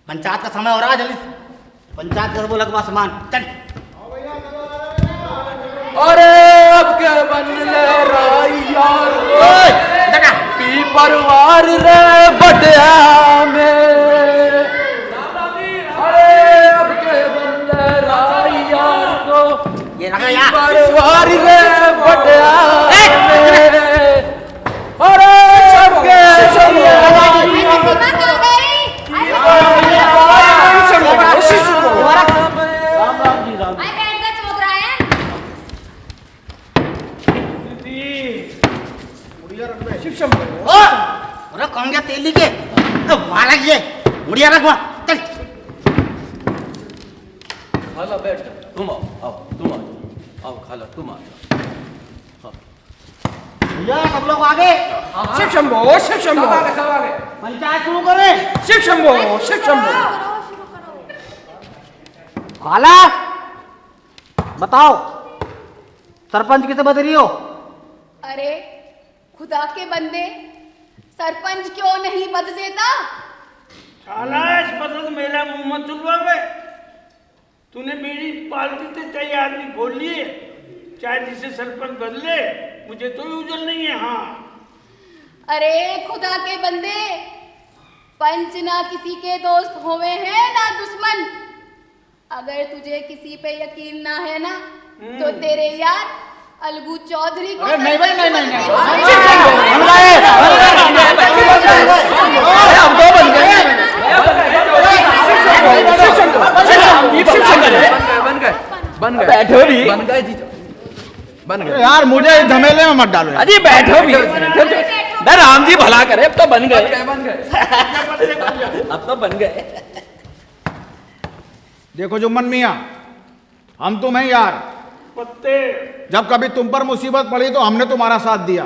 पंचायत का समय हो रहा है, जल्दी पंचायत कर वो लगवा सामान चल। अरे अब के बन ले राई यार पी परवार रे बटिया में। अरे अब के बन ले राई यार को ये रखा यार परवार रे बटिया में। अरे अब के अरे कौन गया तेली के वाला ये मुड़िया रखवा चल। खाला बैठ तुम आओ तुम आओ खाला तुम आओ। भैया सब लोग आगे। शिव शंभो शिव शंभो पंचायत शुरू करें। शिव शंभो शिव शंभो। खाला बताओ सरपंच किसे बदल रही हो? अरे खुदा के बंदे, सरपंच क्यों नहीं बद देता? साला इस बदल मेरा मुंह मत चुलवा बे। तूने मेरी पार्टी से कई आदमी बोल लिए, चाहे जिसे सरपंच बदले मुझे तो उजल नहीं है। हाँ अरे खुदा के बंदे, पंच ना किसी के दोस्त होवे हैं ना दुश्मन। अगर तुझे किसी पे यकीन ना है ना तो तेरे यार अलगू चौधरी को नहीं भाई नहीं नहीं हम दो बन गए बन गए बैठो भी बन गए जी बन गए यार मुझे झमेले में मत डालो। अजी बैठो भी मैं राम जी भला करे। अब तो बन गए अब तो बन गए। देखो जुम्मन मियाँ, हम तुम हैं यार। पत्ते जब कभी तुम पर मुसीबत पड़ी तो हमने तुम्हारा साथ दिया,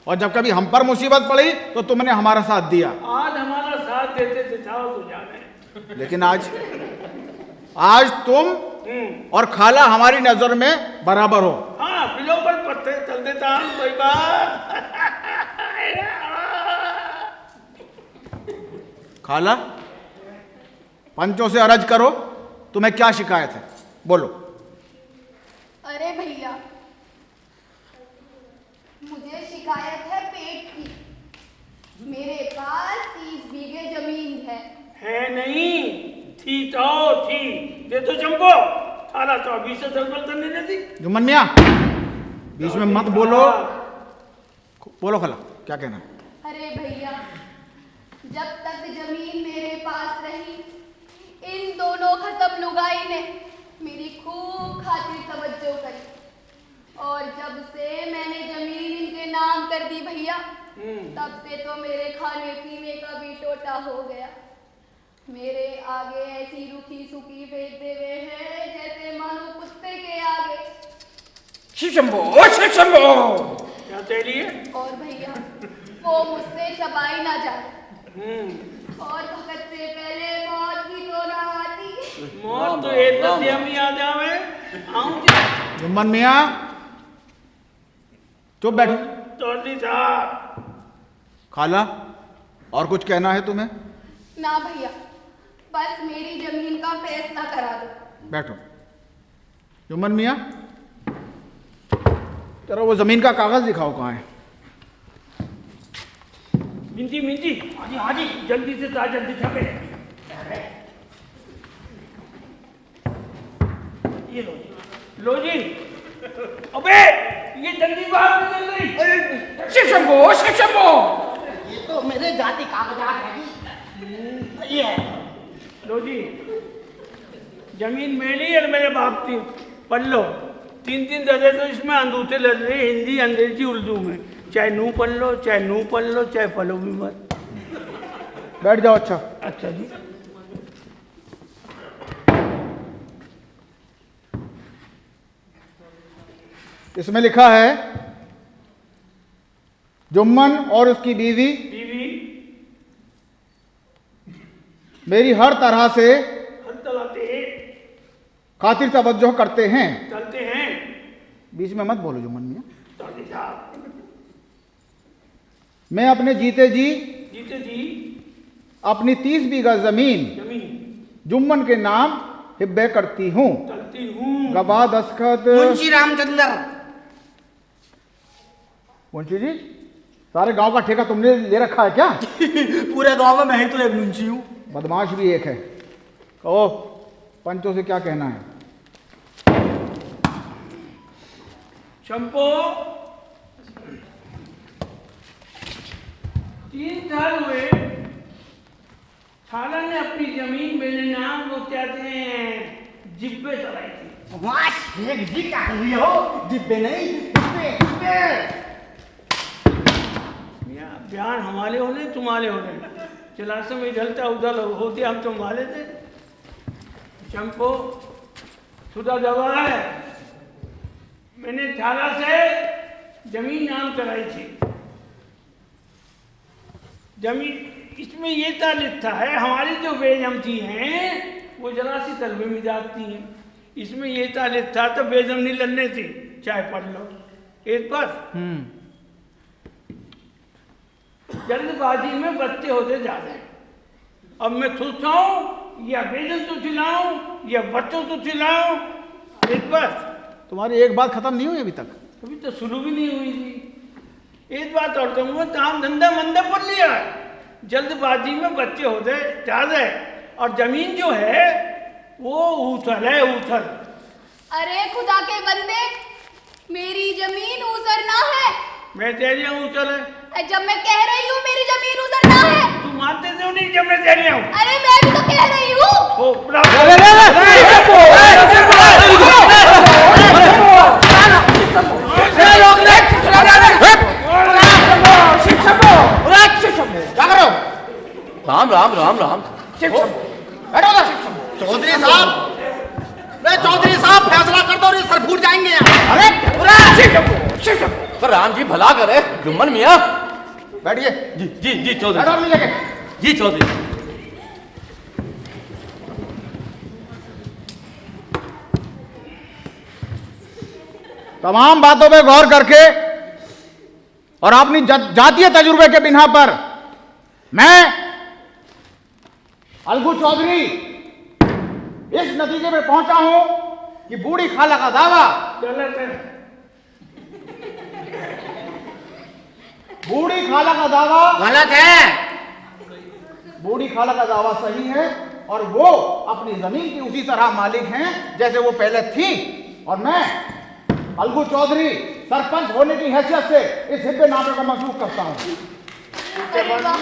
और जब कभी हम पर मुसीबत पड़ी तो तुमने हमारा साथ दिया। आज हमारा साथ देते थे जाओ तो जाने। लेकिन आज तुम और खाला हमारी नजर में बराबर हो। हाँ पिलो पर पत्ते चल देता हूँ कोई बात। खाला पंचों से अर्ज करो, तुम्हें क्या शिकायत है बोलो। अरे भैया मुझे शिकायत है पेट की। मेरे पास 30 बीघे जमीन है नहीं थी तो थी ये तो चंपो थाला तो अभी से दलबल करने नहीं दी। जुम्मन मियाँ बीच में मत बोलो। बोलो खाला क्या कहना है? अरे भैया जब तक जमीन मेरे पास रही इन दोनों खत्म लुगाई ने मेरी खूब खातिर तवज्जो करी, और जब से मैंने जमीन इनके नाम कर दी भैया तब से तो मेरे खाने पीने का भी टोटा हो गया। मेरे आगे ऐसी रूखी सूखी फेंक दे रहे हैं जैसे मानो कुत्ते के आगे। शिव शंभो शिव शंभो। क्या तेली है? और भैया वो मुझसे चबाई ना जाए, और भगत से पहले मौत की तो ना आती। मौत तो एक दफे हम याद आवे आऊंगी। जुम्मन मियाँ चुप बैठो। चौधरी साहब खाला और कुछ कहना है तुम्हें? ना भैया बस मेरी जमीन का फैसला करा दो। बैठो। जुम्मन मियाँ जरा वो जमीन का कागज दिखाओ कहाँ है। मिंजी मिंजी, हाँ जी जल्दी से ता, जल्दी छपे। ये लो जी। अबे ये जल्दी बाहर निकल रही। शिव शंभो ये तो मेरे जाति कागजात है जी। ये है लो जी, जमीन मेरी और मेरे बाप की, पढ़ लो। 3-3 दर्जे तो इसमें अंदूठे लग रहे, हिंदी अंग्रेजी उर्दू में। चाहे नू पढ़ लो, चाहे नू पढ़ लो, चाहे पढ़ो भी मत। बैठ जाओ। अच्छा, अच्छा जी। इसमें लिखा है जुम्मन और उसकी बीवी बीवी मेरी हर तरह से हर तलाते खातिर तवज्जो करते हैं। चलते हैं। बीच में मत बोलो जुम्मन मियां। चलते साहब। मैं अपने जीते जी अपनी 30 बीघा जमीन जुम्मन के नाम हिब्बे करती हूँ। चलती हूँ। गवाह दस्तखत मुंशी रामचंद्र। मुंशी जी, सारे गांव का ठेका तुमने ले रखा है क्या? पूरे गांव में मैं ही तो एक मुंशी हूँ। बदमाश भी एक है। कहो पंचों से क्या कहना है? शंपो 3 साल हुए खाला ने अपनी जमीन मेरे नाम को कहते हैं जिब्बे चलाई थी। वहाँ शेख जी क्या कर रही हो? जिब्बे नहीं, जिब्बे। बयान हमारे होने तुम्हारे होने, चलासे में इधर उधर होते हम तो माले थे। शंपो खुदा दवा है, मैंने थाला से जमीन नाम कराई थी। जमीन इसमें ये था लिखा है, हमारी जो बेजमती हैं वो जरा सी तलबे में जाती हैं। इसमें ये था लिखा तो बेजम नहीं लड़ने थी, चाहे पढ़ लो। एक बार जल्दबाजी में बच्चे होते जा रहे। अब मैं सोचता हूँ या बेजम तो चिल्लाऊं या बच्चों तो चिल्लाऊं। एक बार तुम्हारी एक बात खत्म नहीं हुई अभी तक? अभी तो शुरू भी नहीं हुई थी। एक बात और कहूँगा, काम धंधा मंदा पड़ लिया है, जल्दबाजी में बच्चे होते जा रहे और जमीन जो है वो उथल है, उथल। अरे खुदा के बंदे, मेरी जमीन ऊसर ना है। मैं कह रही हूँ उथल है। जब मैं कह रही हूँ मेरी जमीन ऊसर ना है। तू मानते क्यों नहीं जब मैं कह रही हूँ? अरे मैं भी तो कह रही हूँ। ओ राम राम राम राम। चौधरी साहब, चौधरी साहब फैसला कर दो, सर फूट जाएंगे। अरे राम जी भला करे। जुम्मन मियाँ बैठिए। जी जी जी चौधरी जी। चौधरी तमाम बातों पे गौर करके और अपनी जातीय तजुर्बे के बिना पर मैं अलगू चौधरी इस नतीजे में पहुंचा हूं कि बूढ़ी खाला का दावा गलत है। बूढ़ी खाला का दावा गलत है। बूढ़ी खाला का दावा सही है और वो अपनी जमीन की उसी तरह मालिक हैं जैसे वो पहले थी। और मैं अलगू चौधरी सरपंच होने की हैसियत से इस हिब्बे नामे को मंसूख करता हूँ। अरे वाह,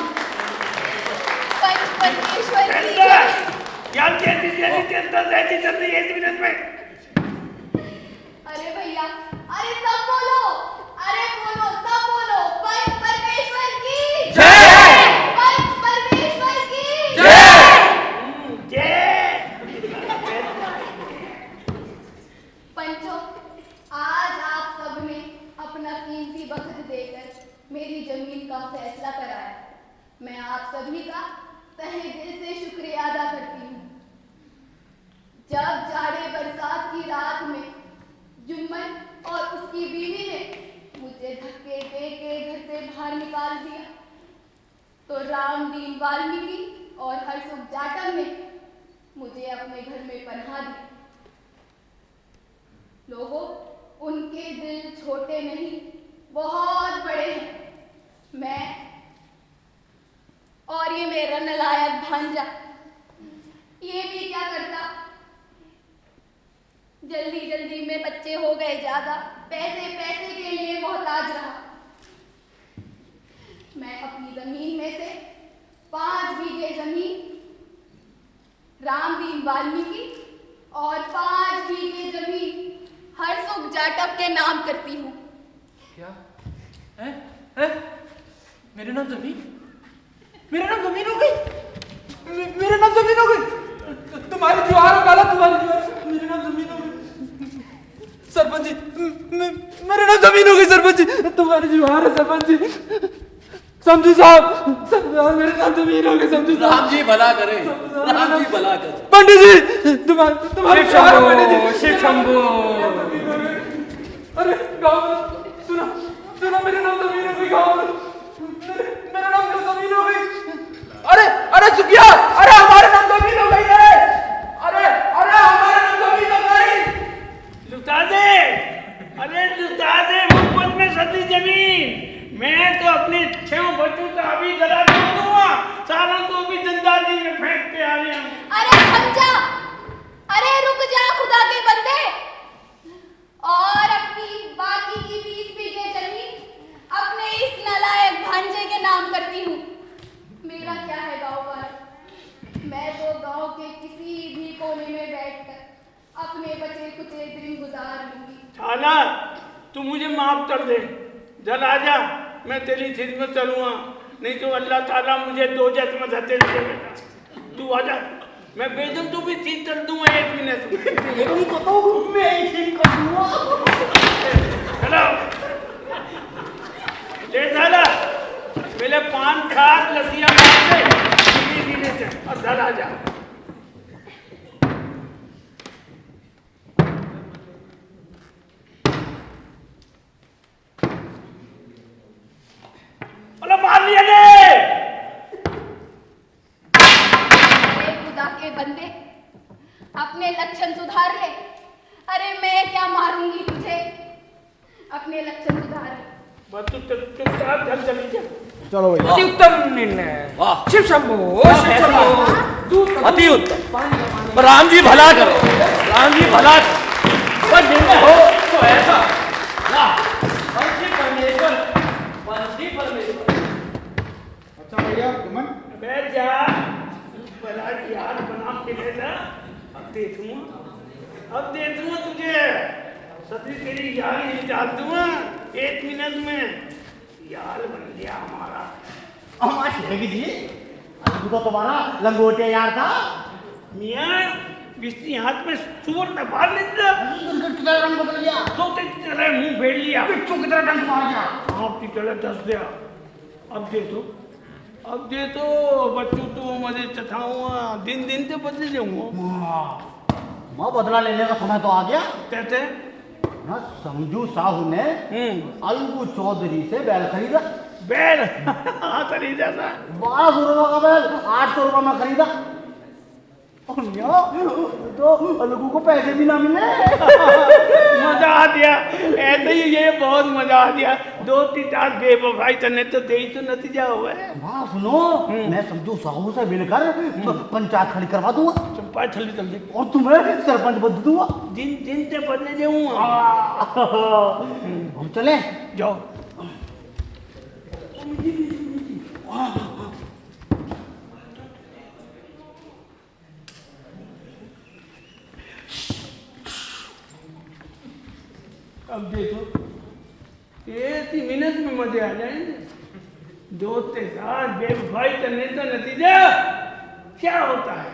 परमेश्वर की जय। क्या कहती जल्दी 1 मिनट में। अरे भैया, अरे सब बोलो, अरे बोलो, सब बोलो। परमेश्वर की जय। परमेश्वर की जय। पंचों, आज आप सबने अपना कीमती वक्त देकर मेरी जमीन का फैसला कराया। मैं आप सभी का तहे दिल से शुक्रिया अदा करती हूँ। जब जाड़े बरसात की रात में जुम्मन और उसकी बीवी ने मुझे धक्के दे के घर से बाहर निकाल दिया, तो रामदीन वाल्मीकि और हरसुख जाटव ने मुझे अपने घर में पनाह दी। लोगों, उनके दिल छोटे नहीं, बहुत बड़े हैं। मैं और ये मेरा नालायक भांजा ये भी क्या करता, जल्दी जल्दी में बच्चे हो गए ज्यादा, पैसे पैसे के लिए मोहताज रहा। मैं अपनी जमीन में से 5 बीघे जमीन रामदीन वाल्मीकि और 5 बीघे जमीन हरसुख जाटव के नाम करती हूँ। क्या है? है? मेरे नाम जमीन हो गई, मेरे नाम जमीन हो गई। तुम्हारी जुआर काला, तुम्हारी जुआर, मेरे नाम जमीन हो गई। सरपंच जी, मेरे नाम जमीन हो गई सरपंच जी, तुम्हारी जुआर है सरपंच जी। समझू साहब, मेरे नाम जमीन हो गई समझू साहब। राम जी भला करे, राम जी भला करे। पंडित जी, तुम्हारी जुआर है पंडित जी। शिव शंभो। अरे गाँव में सुना मेरे नाम जमीन हो गई, गाँव में मेरा नाम जमीन हो गई। अरे सुखिया, अरे हमारे नाम जमीन हो गई है, अरे हमारे नाम जमीन हो गई। लुटा दे मुफ्त में सदी जमीन। मैं तो अपने 6 बच्चों का अभी गला तोड़ दूंगा, सारों को भी जंदाजी में फेंक के आ रहे हैं। अरे थम जा, अरे रुक जा खुदा के बंदे, और अपनी बाकी की 20 बीघे जमीन अपने इस नालायक भांजे के नाम करती हूँ। मेरा क्या है गाँव पर, मैं तो गाँव के किसी भी कोने में बैठकर अपने बचे कुचे दिन गुजार लूंगी। छाना, तू मुझे माफ कर दे, जल आजा, मैं तेरी खिदमत करूँगा, नहीं तो अल्लाह ताला मुझे 2 जत में धकेल देगा। तू आजा, मैं बेदम तू भी ठीक कर दूंगा 1 मिनट में। हेलो, ले साला, मेरे 5 खाट लसिया मार दे, धीरे से, और धर आजा। मार लिया ने। अरे खुदा के बंदे, अपने लक्षण सुधार ले। अरे मैं क्या मारूंगी तुझे, अपने लक्षण सुधार ले। बस तू चुपचाप घर चली जा। चलो भैया, अति उत्तम निर्णय। वाह, शिव शंभो, शिव शंभो। अति उत्तम। राम जी भला करे, राम जी भला करे। पर निर्णय हो तो ऐसा, वंशी परमेश्वर। अच्छा भैया तुमन बैठ जा, बड़ा यार बना के ले जा। अब देखूंगा तुझे, सती तेरी यार निकाल दूंगा 1 मिनट में। यार बन गया हमारा। हमारा शेखी जी, अभी तो तुम्हारा लंगोटिया यार था। मियाँ, बिस्ती हाथ में सुअर में बाल लेता, कितना रंग बदल गया, तो तेरी तरह मुंह फेर लिया, पिट्ठू की तरह डंक मार गया। आपकी तरह दस दिया। अब दे तो बच्चों तो मजे चठाऊंगा, दिन से बदले जाऊंगा। माँ बदला लेने का समय तो आ गया। कहते ना समझू साहू ने अलगू चौधरी से बैल खरीदा। बैल? हाँ, खरीदा था। 1200 रुपये का बैल 800 रुपये में खरीदा। और तो अलगू को पैसे भी ना मिले। मजा आ दिया, ऐसे ही ये बहुत मजा आ दिया। 2-3 बेवफाई करने तो दे ही तो नतीजा हुआ है। वाह सुनो, मैं समझू साहू से मिलकर पंचायत खड़ी करवा दूंगा। चंपा जल्दी, और तुम्हें सरपंच बदल दूंगा। दिन से बदले जाऊंगा। हम चले जाओ। अब देखो, 1 मिनट में मजे आ जाएंगे। दोस्त के साथ बेवफाई करने का नतीजा क्या होता है?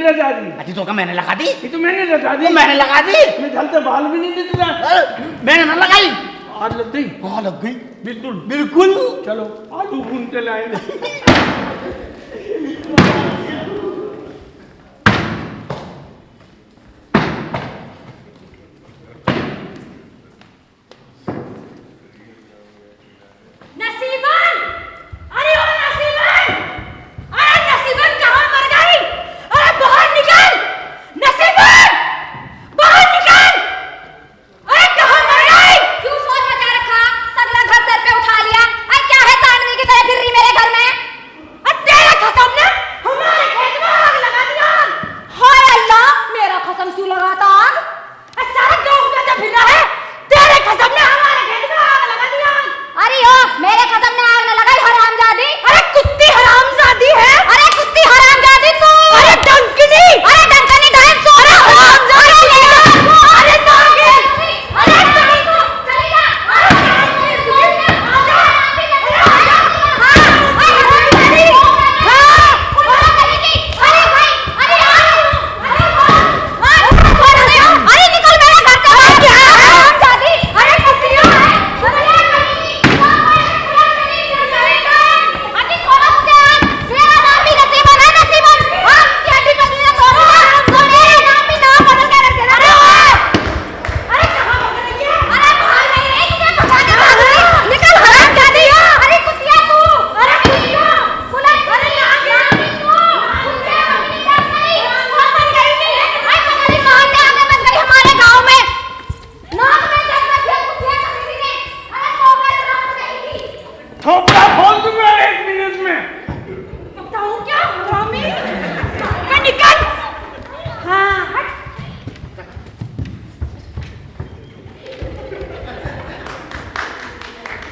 लगा दी। अजी तो का मैंने लगा दी। ये तो मैंने लगा दी। मैंने लगा दी। मैं जलते बाल भी नहीं देता। मैंने ना लगाई। आग लग गई। हाँ लग गई। बिल्कुल बिल्कुल। चलो आलू भून के लाएंगे। नसीबन! अरे ओ नसीबन! अरे नसीबन कहाँ मर गई? अरे बाहर निकल! नसीबन! बाहर निकल! अरे कहाँ मर गई? क्यों सोच मचा रखा? सगला घर सर पे उठा लिया। अरे क्या है सांडवी की तरह फिर रही मेरे घर में? अरे तेरा कसम ने हमारे खेत में आग लगा दिया। हाय अल्लाह! मेरा कसम क्यों लगाता आग? अरे सारे गाँव में जब फिर रहा है, तेरे कसम ने हमारे खेत में आग लगा दिया। अरे ओ मेरे कसम ने आग न लगाई हरामजादी। अरे कुत्ती हरामजादी है। अरे कुत्ती हरामजादी तू। अरे डंकनी। अरे डंकनी डांस सो रहा हरामजादी। अरे नागे। अरे चली तू चली जा। अरे निकल मेरे घर से। हरामजादी। अरे कुत्तियां है। थोपड़ा खोल दूंगा 1 मिनट में। बताऊं क्या हरामी? मैं निकल। हाँ हट।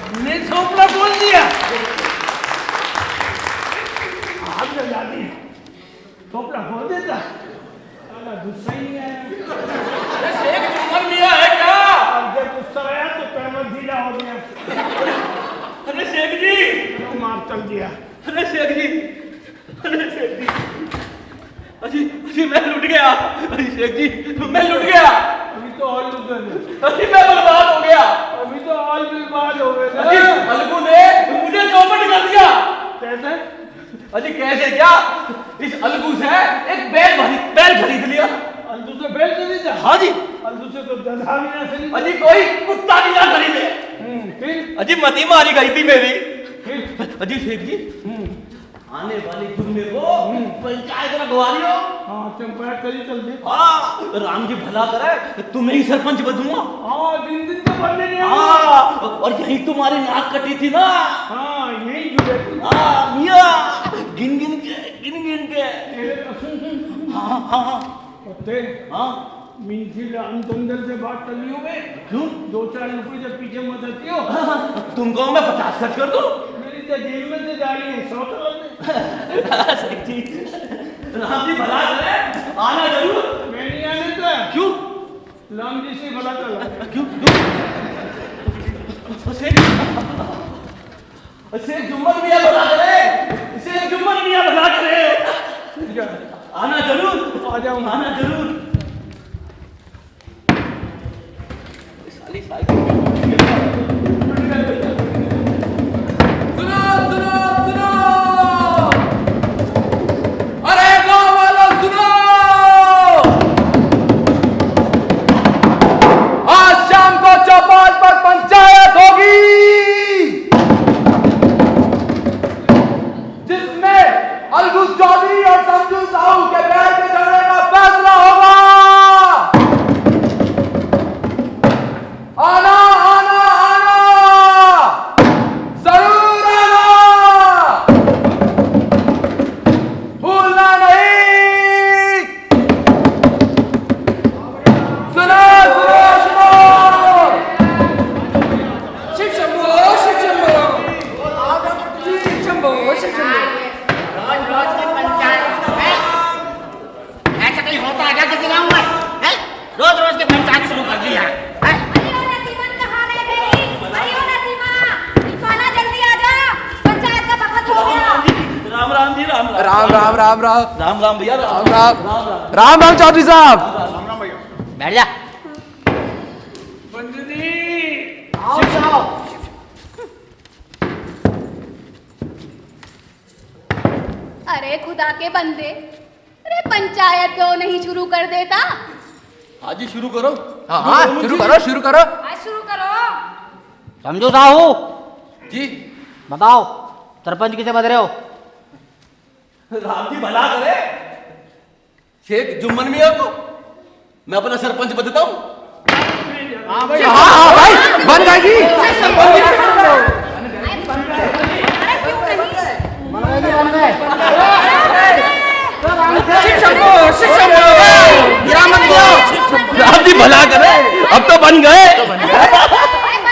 हमने थोपड़ा खोल दिया। आग लगा दी। थोपड़ा खोल देता। साला गुस्सा ही नहीं आया। शेख जुम्मन मियां है क्या? अब जब गुस्सा आया तो पैर ढीला हो गया। अरे शेख जी। तो मार चल दिया। अरे शेख जी। अरे शेख जी। अजी अजी मैं लुट गया। अरे शेख जी मैं लुट गया। अभी तो और लुटन है। अजी मैं बर्बाद हो गया। अभी तो और बर्बाद हो गए अजी ना। अलगू ने मुझे चौपट कर दिया। कैसे? अजी कैसे क्या? इस अलगू से एक बैल खरीद लिया। अलगू से बैल खरीदा? हाँ जी। अलगू से तो गधा भी ना खरीदा। अजी कोई कुत्ता भी ना खरीदे। फिर अजी मती मारी गई थी मेरी। फिर अजी शेख जी आने वाले जुम्मे को पंचायत रखवालियो। हाँ चंपाया चली चल दे। हाँ राम जी भला करे तुम्हें ही सरपंच बनूंगा। हाँ दिन दिन तो बनने नहीं आया। हाँ और यही तुम्हारी नाक कटी थी ना। हाँ यही जुड़े थी। हाँ मियाँ गिन गिन के। मेरे कसम से हाँ हाँ हाँ पत्ते हाँ मीठी अंदर से बात कर ली हो गए। क्यों? 2-4 रुपए जब पीछे मदद की हो। तुमको मैं 50 खर्च कर दूं। मेरी तो जेब में से जा रही है 100 तो लग गए। शेख जी राम जी भला करे आना जरूर। मैं नहीं आने का। क्यों? राम जी से भला चला। क्यों शेख जुम्मन मियां भला करे। शेख जुम्मन मियां भला करे। आना जरूर। आ जाओ। आना जरूर। साली साइकिल सुनो सुनो सुनो। अरे गाँव वालों सुनो। आज शाम को चौपाल पर पंचायत होगी जिसमें अलगू चौधरी और संजू साहू के बैल के झगड़े का फैसला होगा। आना आना आना जरूर आना। भूलना नहीं। सुनो सुनो सुनो। शिव शंभो शिव शंभो शिव शंभो शिव शंभो। रोज की पंचायत है। ऐसा कहीं होता है क्या किसी गाँव में? है? रोज की पंचायत शुरू कर दी है। नसीबन कहाँ रह गई? अरे ओ नसीमा, इनको आना जल्दी आ जा। पंचायत का वक्त हो गया। राम राम जी राम राम राम राम राम राम राम भैया राम राम राम राम चौधरी साहब। बैठ जा। बंदरी आओ साहब। अरे खुदा के बंदे, अरे पंचायत क्यों नहीं शुरू कर देता? आज ही शुरू करो। हाँ हाँ शुरू करो शुरू करो। आज शुरू करो। समझो साहू, जी बताओ सरपंच किसे बद रहे हो? राम जी भला करे, शेख जुम्मन मियां को मैं अपना सरपंच बदता हूँ। हाँ भाई, हाँ हाँ भाई बन जाएगी। बन गए। राम जी भला करे, अब तो बन गए।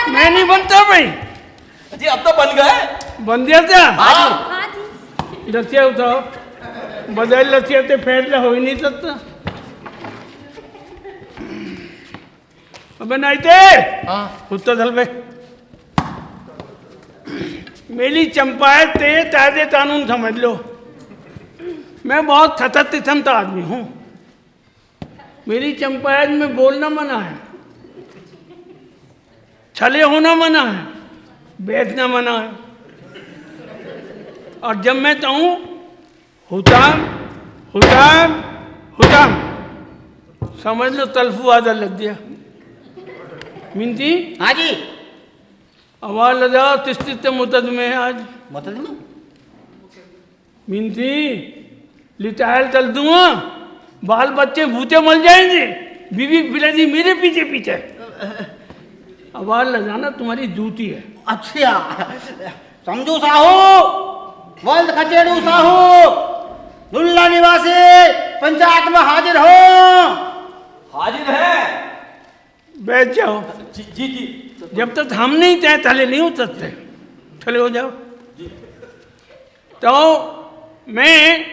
मैं नहीं बनता भाई, जी अब तो बन गए। बन दिया था। हाँ हाँ जी। लसिया उठाओ, बदल लसिया ते फैसला हो ही नहीं सकता। अबे नहीं थे उत्तर धल पे मेरी चंपायत ते ताजे कानून समझ लो। मैं बहुत थतमता आदमी हूँ। मेरी चंपायत में बोलना मना है, छले होना मना है, बेचना मना है। और जब मैं कहूँ हुताम हुताम हुताम, समझ लो तल्फू आदर लग गया। मिनती हाँ जी। आवाज लगाओ, तिस्तित मुतदमे है आज। मुतदमे? मिनती लिटायल चल दूंगा, बाल बच्चे भूते मर जाएंगे, बीवी पिलाजी मेरे पीछे पीछे। आवाज लगाना तुम्हारी ड्यूटी है। अच्छा समझू साहू, वल्द खचेड़ू साहू, दुल्ला निवासी पंचायत में हाजिर हो। हाजिर है। बैठ जाओ। जी जी जी। जब तक हम नहीं तय थले नहीं उतरते, चले हो जाओ। तो मैं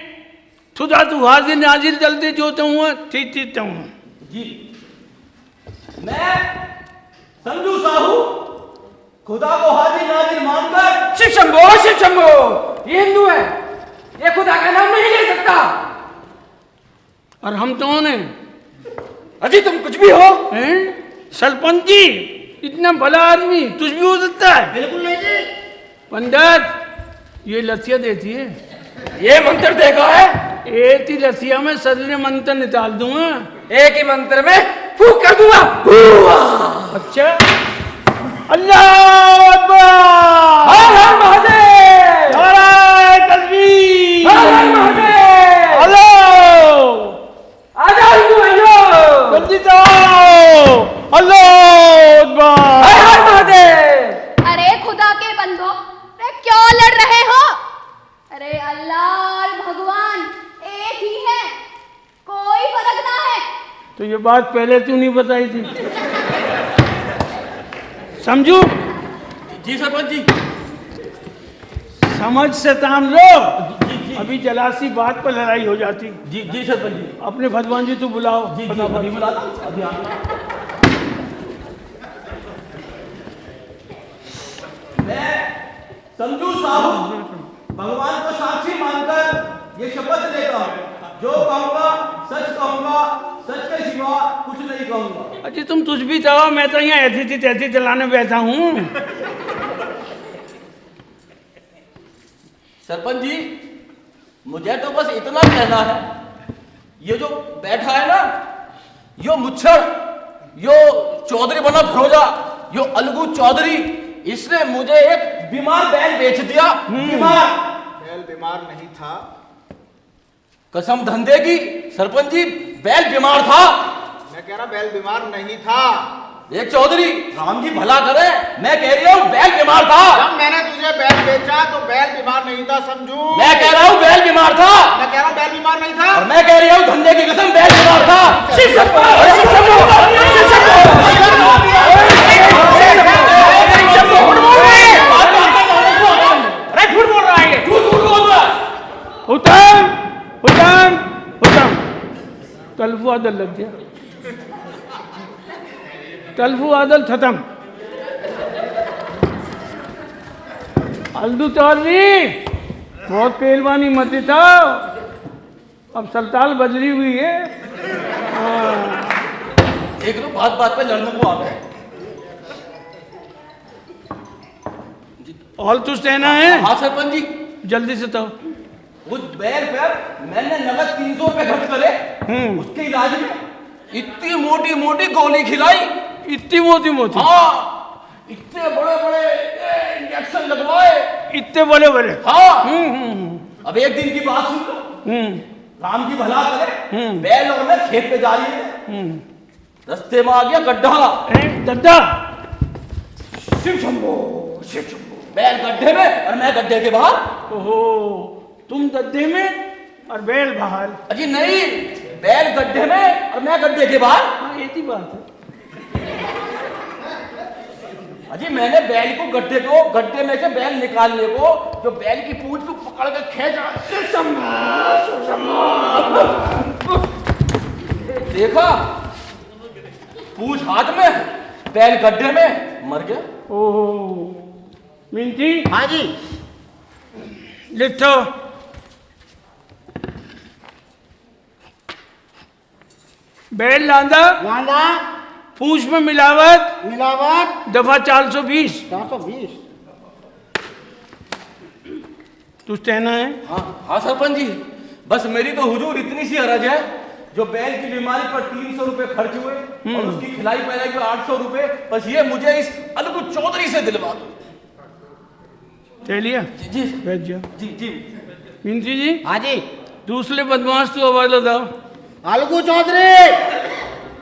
खुदा तू हाजिर नाजिर जल्दी जोता हूँ, ठीक ठीक हूँ। जी मैं समझू साहू, खुदा को हाजिर नाजिर मानकर। शिव शंभो ये हिंदू है, ये खुदा का नाम नहीं ले सकता। और हम कौन है? अजी तुम कुछ भी हो। हैं? सरपंच जी, इतना भला आदमी तुझ भी हो सकता है? बिल्कुल नहीं जी। पंडित, ये लसिया देती है। ये मंत्र देखा है, एक ही लसिया में सजने मंत्र निकाल दूंगा। एक ही मंत्र में फूक कर दूंगा। अच्छा, अल्लाह अकबर, हर हर महादेव, नाराय तकबीर, हर हर महादेव। हेलो, आ जाओ हिंदू भाइयों, जल्दी जाओ। अल्लाह अकबर, हर हर महादेव। अरे खुदा के बंदो, अरे क्यों लड़ रहे हो? अरे अल्लाह और भगवान एक ही है, कोई फर्क ना है। तो ये बात पहले क्यों नहीं बताई थी? समझू? जी सरपंच जी। समझ से काम लो। अभी जलासी बात पर लड़ाई हो जाती। जी जी सरपंच जी। अपने भगवान जी तू बुलाओ। जी जी अभी बुलाता हूँ, अभी मैं समझू साहू, भगवान को साक्षी मानकर ये शपथ लेता हूँ, जो कहूँगा सच कहूँगा, सच के सिवा कुछ नहीं कहूँगा। अजी तुम तुझ भी जाओ, मैं तो यहाँ ऐसी थी तैसी चलाने बैठा हूँ। सरपंच जी, मुझे तो बस इतना कहना है, ये जो बैठा है ना, यो मुच्छर, यो चौधरी बना भरोजा, यो अलगू चौधरी, इसने मुझे एक बीमार बैल बेच दिया। बीमार बैल बीमार नहीं था। कसम धंधे की सरपंच जी, बैल बीमार था। मैं कह रहा बैल बीमार नहीं था। एक चौधरी, राम जी भला करे, मैं कह रही हूँ बैल बीमार था। जब मैंने तुझे बैल बेचा तो बैल बीमार नहीं था समझू। मैं कह रहा हूँ बैल बीमार था। मैं कह रहा हूँ बैल बीमार नहीं था। और मैं कह रही हूँ धंधे की कसम बैल बीमार था। शिव शंभो, शिव शंभो, शिव शंभो। अरे झूठ बोल रहा है ये। झूठ बोल रहा है। हुतम हुतम हुतम, तल्फू आदल लग गया। तल्फू आदल खत्म। अलदू चौधरी, बहुत पहलवानी मत दिखाओ, अब सल्ताल बदली हुई है। हाँ। एक तो बात बात पे लड़ने को आ गए। और तुझ कहना है? हाँ सरपंच जी, जल्दी से तो। उस बैल पर मैंने नगद 300 रुपए खर्च करे, उसके इलाज में इतनी मोटी मोटी गोली खिलाई। इतनी मोटी मोटी? हाँ, इतने बड़े बड़े इंजेक्शन लगवाए, इतने बड़े बड़े? हाँ। अब एक दिन की बात सुन लो। राम की भला करे, बैल और मैं खेत पे जा रही है, रास्ते में आ गया गड्ढा। गड्ढा? शिव शंभो, शिव शंभो। बैल गड्ढे में और मैं गड्ढे के बाहर। ओहो, तुम गड्ढे में और बैल बाहर? अजी नहीं, बैल गड्ढे में और मैं गड्ढे के बाहर। हाँ, एक ही बात है। अजी मैंने बैल को गड्ढे में से बैल निकालने को, जो बैल की पूंछ को पकड़ के खींचा, देखा पूंछ हाथ में, बैल गड्ढे में, मर गया। ओहो, मिंटी? हाँ जी। लिखो। बैल लांदा, पूंछ में मिलावट, दफा 420। 420। तुझ कहना है? हाँ सरपंच जी, बस मेरी तो हुजूर इतनी सी अरज है, जो बैल की बीमारी पर 300 रुपए खर्च हुए और उसकी खिलाई पिलाई पर 800 रुपए, बस ये मुझे इस अलगू चौधरी से दिलवा दो। चलिए जी जी बैठ जाओ। जी जी। मिंटी जी? हाँ जी। दूसरे बदमाश तो आवाज लगाओ। अलगू चौधरी,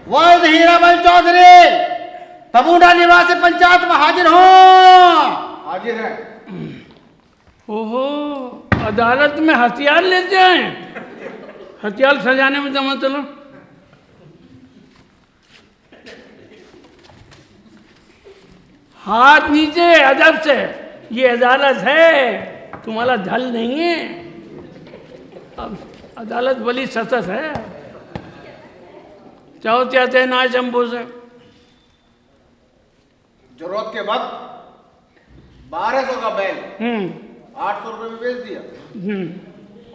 वैद हीराबल चौधरी, तबूडा निवासी पंचायत में हाजिर हो। हाजिर है। ओहो, अदालत में हथियार लेते हैं? हथियार सजाने में जमा चलो। हाथ नीचे अदब से, ये अदालत है, तुम्हारा धल नहीं है। अब अदालत बड़ी सतत है। चाहो चाहते हैं ना शंभू से? जरूरत के वक्त 1200 का बैल 800 रुपए में बेच दिया।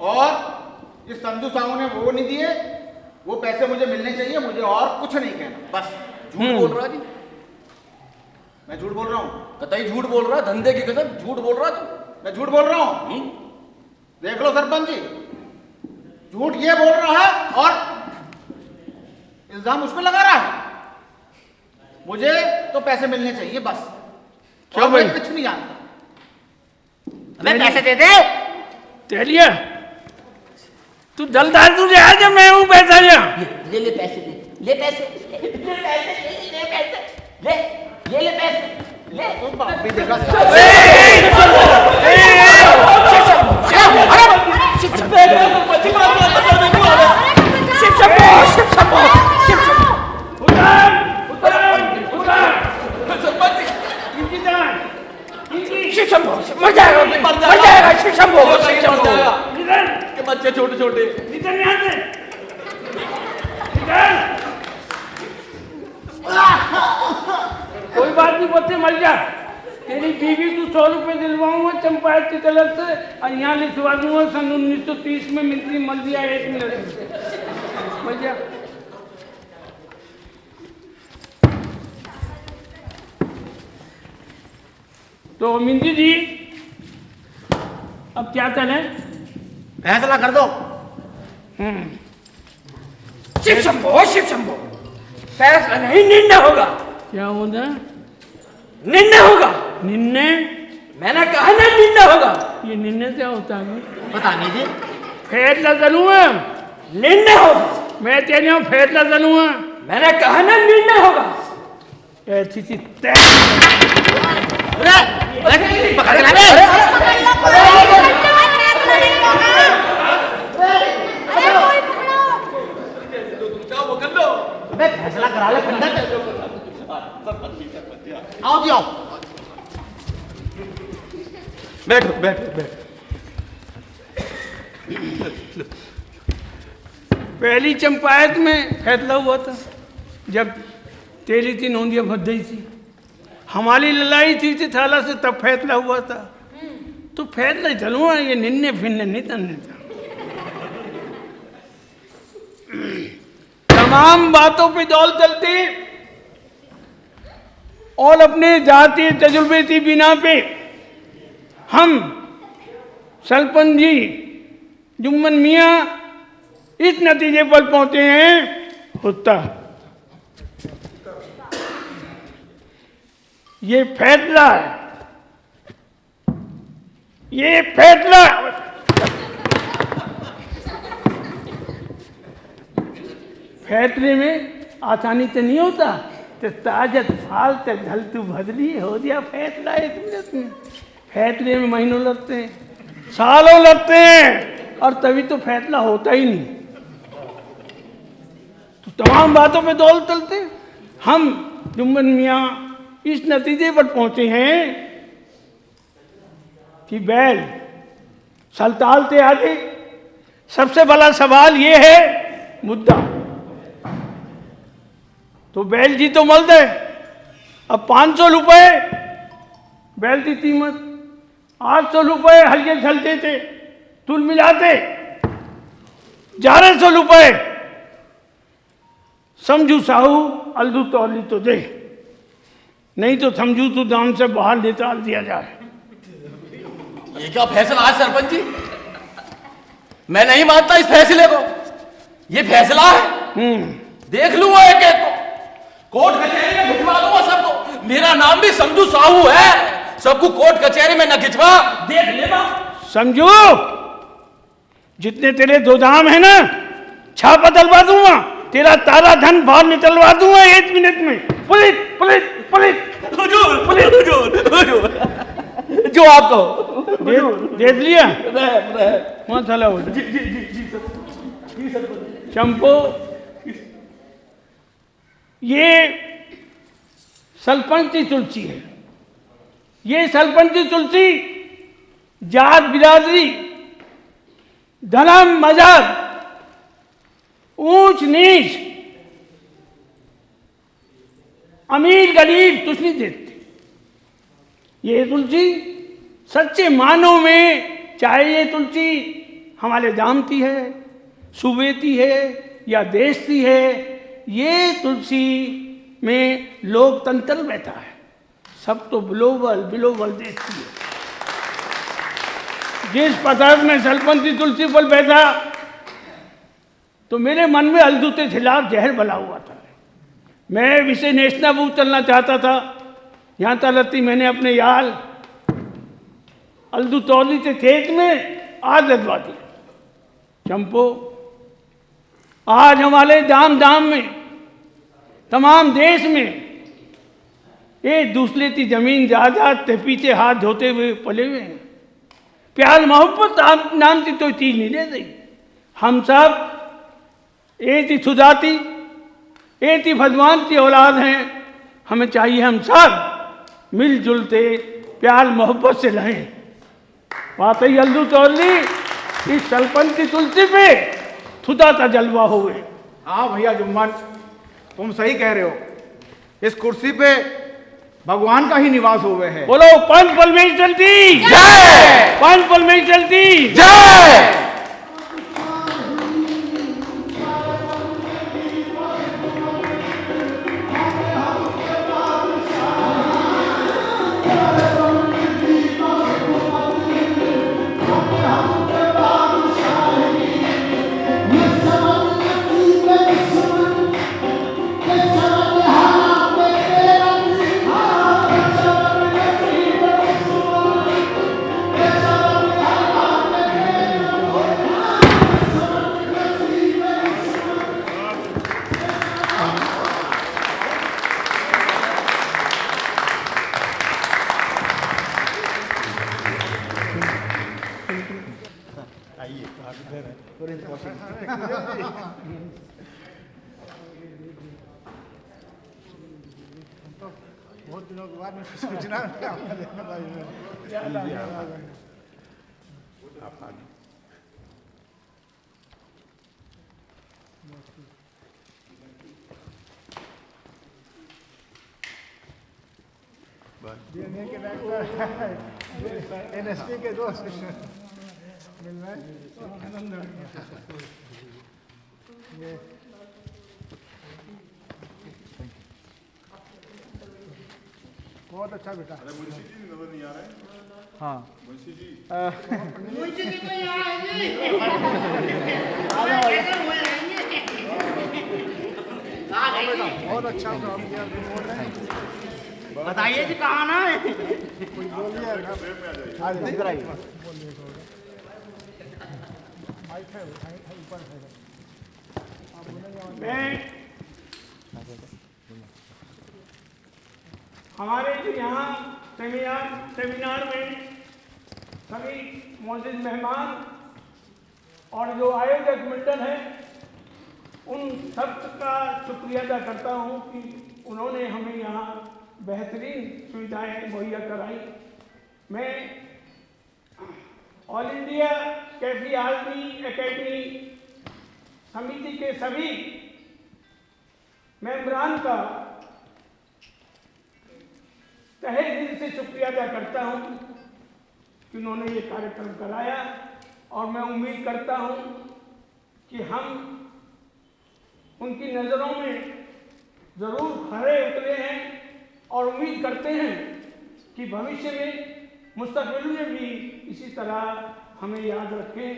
और इस संजू साहू ने वो नहीं दिए, वो पैसे मुझे मिलने चाहिए, मुझे और कुछ नहीं कहना, बस। झूठ बोल रहा जी, मैं झूठ बोल रहा हूँ? कतई झूठ बोल रहा, धंधे की कसम झूठ बोल रहा तू। मैं झूठ बोल रहा हूँ? देख लो सरपंच जी, झूठ ये बोल रहा है और इल्जाम उस पर लगा रहा है। मुझे तो पैसे मिलने चाहिए, बस। क्या और मैं भाई? कुछ नहीं जानता। हमें पैसे दे दे। चलिए, तू जल्दार तुझे आ जा, मैं हूँ पैसा जा। ले ले पैसे, ले पैसे, ले पैसे, ले पैसे, ले पैसे, ले। तो बाप भी देखा। मर जाएगा, शिव शंभो, शिव शंभो। के बच्चे छोटे छोटे। निकल यहाँ से, निकल। कोई बात नहीं, बच्चे मर जा। तेरी बीवी को 100 रुपए दिलवाऊंगा चंपायत की तरफ से, और यहाँ लिखवा दूंगा सन 1930 में मिलती मर दिया 1 मिनट में। मर जा। तो मिंजी जी, अब क्या करें? फैसला कर दो। शिव शंभो, शिव शंभो। फैसला नहीं, निर्णय होगा। क्या होगा? निर्णय होगा। निर्णय? मैंने कहा ना निर्णय होगा। ये निर्णय क्या होता है? पता नहीं जी। फैसला करूँगा। निर्णय होगा। मैं कह रहा हूँ फैसला करूँगा। मैंने कहा ना निर्णय होगा। ऐसी चीज तय। पकड़ के ला बे। बे फैसला करा ले पंडित। आओ जी आओ। बैठो बैठो बैठो। पहली चंपायत में फैसला हुआ था, जब तेली थी नौंदिया भद गई थी। हमारी लड़ाई थी थाला से, तब फैसला हुआ था। तो फैसला चलूँगा ये निन्ने फिरने नहीं तन्ने तमाम बातों पे दौल चलती और अपने जातीय तजुर्बे की बिना पे हम सरपंच जी जुम्मन मियाँ इस नतीजे पर पहुंचे हैं होता ये फैसला है, ये फैसला फैसले में आसानी से नहीं होता तो ताजत फाल तक ढल तू बदली हो दिया फैसला है तुमने फैसले में महीनों लगते हैं सालों लगते हैं और तभी तो फैसला होता ही नहीं। तो तमाम बातों पे दौल चलते हम जुम्मन मियाँ इस नतीजे पर पहुंचे हैं कि बैल सल्ताल से आगे सबसे बड़ा सवाल ये है मुद्दा तो बैल जी तो मल दे अब 500 रुपए बैल की कीमत 800 रुपए हल्के चलते थे तुल मिलाते 1100 रुपए समझू साहू अलदू तौली तो दे नहीं तो समझू तो दाम से बाहर निकाल दिया जाए। ये क्या फैसला है सरपंच जी? मैं नहीं मानता इस फैसले को। ये फैसला है देख लूंगा एक एक को कोर्ट कचहरी में भिजवा दूंगा सबको। मेरा नाम भी समझू साहू है, सबको कोर्ट कचहरी में न खिंचवा देख लेना। समझू जितने तेरे दो दाम है ना छापा डलवा दूंगा तेरा तारा धन बाहर निकलवा दूंगा 1 मिनट में। पुलिस पुलिस पुलिस हुजूर हुजूर हुजूर जो आप कहो देख लिया रह वहां चला हो जी जी जी जी सर चंपो ये सरपंची तुलसी है। ये सरपंची तुलसी जात बिरादरी धर्म मजहब ऊंच नीच अमीर गरीब कुछ नहीं देखती। ये तुलसी सच्चे मानों में चाहे ये तुलसी हमारे दाम की है सूबे की है या देश की है ये तुलसी में लोकतंत्र बैठा है सब तो ग्लोबल ग्लोबल देखती है। जिस पदार्थ में सरपंच तुलसी पर बैठा तो मेरे मन में अलदू के खिलाफ जहर बना हुआ था। मैं विषय नेशनाबूद चलना चाहता था यहाँ तलती मैंने अपने यार अलदू तौली के खेत में आग लगवा दी। चंपो आज हमारे दाम दाम में तमाम देश में एक दूसरे की जमीन जायदाद के पीछे हाथ धोते हुए पले हुए हैं। प्यार मोहब्बत नाम की तो चीज नहीं ले रही। हम सब एक ही सुजाती एक ही भगवान की औलाद हैं। हमें चाहिए हम सब मिलजुल के प्यार मोहब्बत से रहें। वाकई अल्लू तौली इस सरपंच की तुलसी पे खुदा का जलवा हुए। हाँ भैया जुम्मन तुम सही कह रहे हो। इस कुर्सी पे भगवान का ही निवास हुए है। बोलो पंच परमेश्वर की जय, पंच परमेश्वर की जय। बहुत दिनों के बाद में सूचना देने के एनएसटी के दोस्त मिल रहे हैं। ये बहुत अच्छा बेटा। मुंशी जी नजर नहीं आ रहे हैं। हाँ मुंशी जी मुंशी जी को यहाँ है जी। आ गए जी। बहुत अच्छा काम किया तुम बोल रहे हैं। बताइए जी कहाँ ना है। कोई बोलिए ना। आज इधर आइए। माइक है ऊपर है। मैं हमारे जो यहाँ सेमिनार में सभी मौजूद मेहमान और जो आयोजक मंडल है उन सब का शुक्रिया अदा करता हूँ कि उन्होंने हमें यहाँ बेहतरीन सुविधाएं मुहैया कराई। मैं all India Kaifi Azmi academy समिति के सभी मेंबरान का तहे दिल से शुक्रिया अदा करता हूँ कि उन्होंने ये कार्यक्रम कराया और मैं उम्मीद करता हूँ कि हम उनकी नज़रों में ज़रूर खरे उतरे हैं और उम्मीद करते हैं कि भविष्य में मुस्तकबिल में भी इसी तरह हमें याद रखें।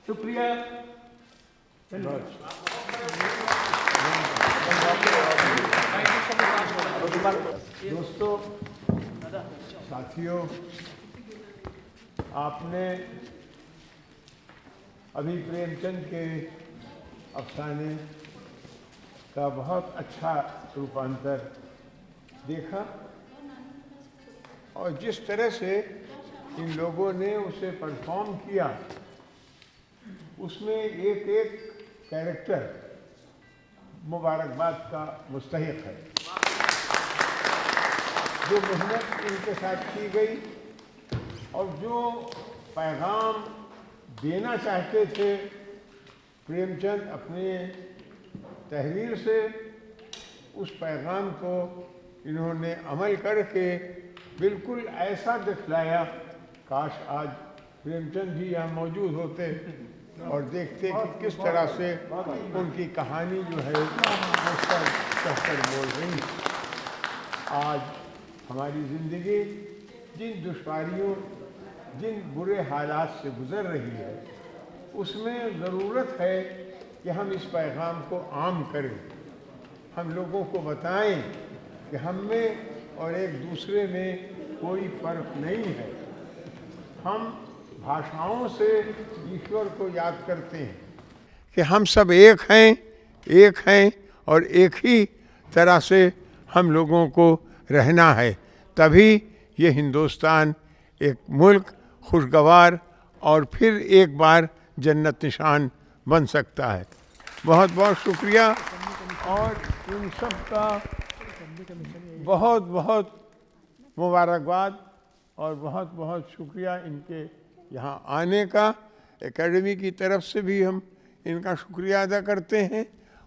शुक्रिया। दोस्तों, साथियों, आपने अभी प्रेमचंद के अफसाने का बहुत अच्छा रूपांतर देखा और जिस तरह से इन लोगों ने उसे परफॉर्म किया उसमें एक एक कैरेक्टर मुबारकबाद का मुस्तहिक है। जो मेहनत इनके साथ की गई और जो पैगाम देना चाहते थे प्रेमचंद अपने तहरीर से, उस पैगाम को इन्होंने अमल करके बिल्कुल ऐसा दिखलाया। काश आज प्रेमचंद जी यहाँ मौजूद होते और देखते कि किस तरह से उनकी कहानी जो है वो सब कहकर बोल रही है। आज हमारी ज़िंदगी जिन दुश्वारियों, जिन बुरे हालात से गुज़र रही है, उसमें ज़रूरत है कि हम इस पैगाम को आम करें, हम लोगों को बताएं कि हम में और एक दूसरे में कोई फ़र्क नहीं है। हम भाषाओं से ईश्वर को याद करते हैं कि हम सब एक हैं और एक ही तरह से हम लोगों को रहना है, तभी ये हिंदुस्तान एक मुल्क खुशगवार और फिर एक बार जन्नत निशान बन सकता है। बहुत बहुत शुक्रिया और इन सब का बहुत बहुत मुबारकबाद और बहुत बहुत शुक्रिया इनके यहाँ आने का। एकेडमी की तरफ से भी हम इनका शुक्रिया अदा करते हैं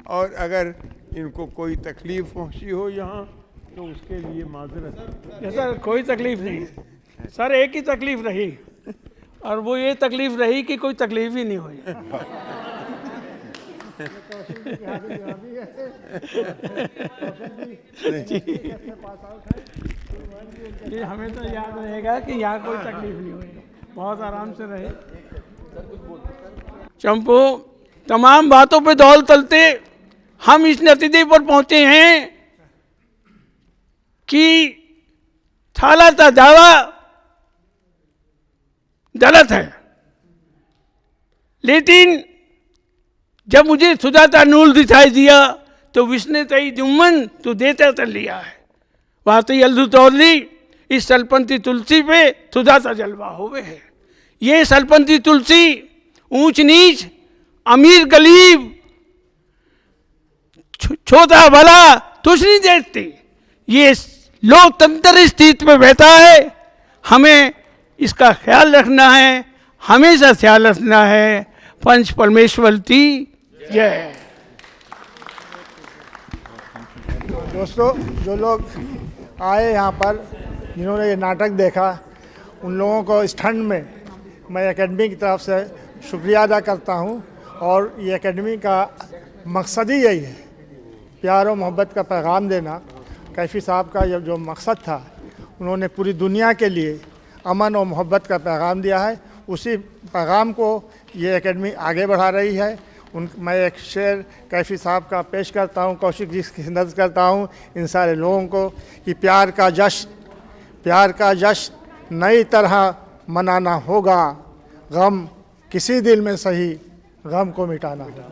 और अगर इनको कोई तकलीफ़ पहुँची हो यहाँ तो उसके लिए माजरत। सर कोई तकलीफ नहीं सर, एक ही तकलीफ रही और वो ये तकलीफ रही कि कोई तकलीफ ही नहीं हुई। जी हमें तो याद रहेगा कि यहाँ कोई तकलीफ नहीं हुई, बहुत आराम से रहे। चंपू, तमाम बातों पे दौल तलते हम इस नतीजे पर पहुंचे हैं कि थाला का दावा गलत है, लेकिन जब मुझे सुजाता नूल दिखाई दिया तो विष्णु तई जुम्मन तो देता चल लिया है। वाकई अल्लू चौधरी इस सल्पंती तुलसी पे सुजाता जलवा हुए है। ये सल्पंती तुलसी ऊंच नीच, अमीर गरीब, छोटा भला कुछ नहीं देखती। ये लोकतंत्र स्थिति में बैठा है, हमें इसका ख्याल रखना है, हमेशा ख्याल रखना है। पंच परमेश्वर की जय। दोस्तों, जो लोग आए यहाँ पर, जिन्होंने ये नाटक देखा, उन लोगों को इस ठंड में मैं एकेडमी की तरफ से शुक्रिया अदा करता हूँ। और ये एकेडमी का मकसद ही यही है, प्यार और मोहब्बत का पैगाम देना। कैफ़ी साहब का ये जो मकसद था, उन्होंने पूरी दुनिया के लिए अमन और मोहब्बत का पैगाम दिया है। उसी पैगाम को ये एकेडमी आगे बढ़ा रही है। मैं एक शेर कैफ़ी साहब का पेश करता हूँ, कौशिक जी की नज़र करता हूँ इन सारे लोगों को कि प्यार का जश्न नई तरह मनाना होगा, गम किसी दिल में सही, गम को मिटाना होगा।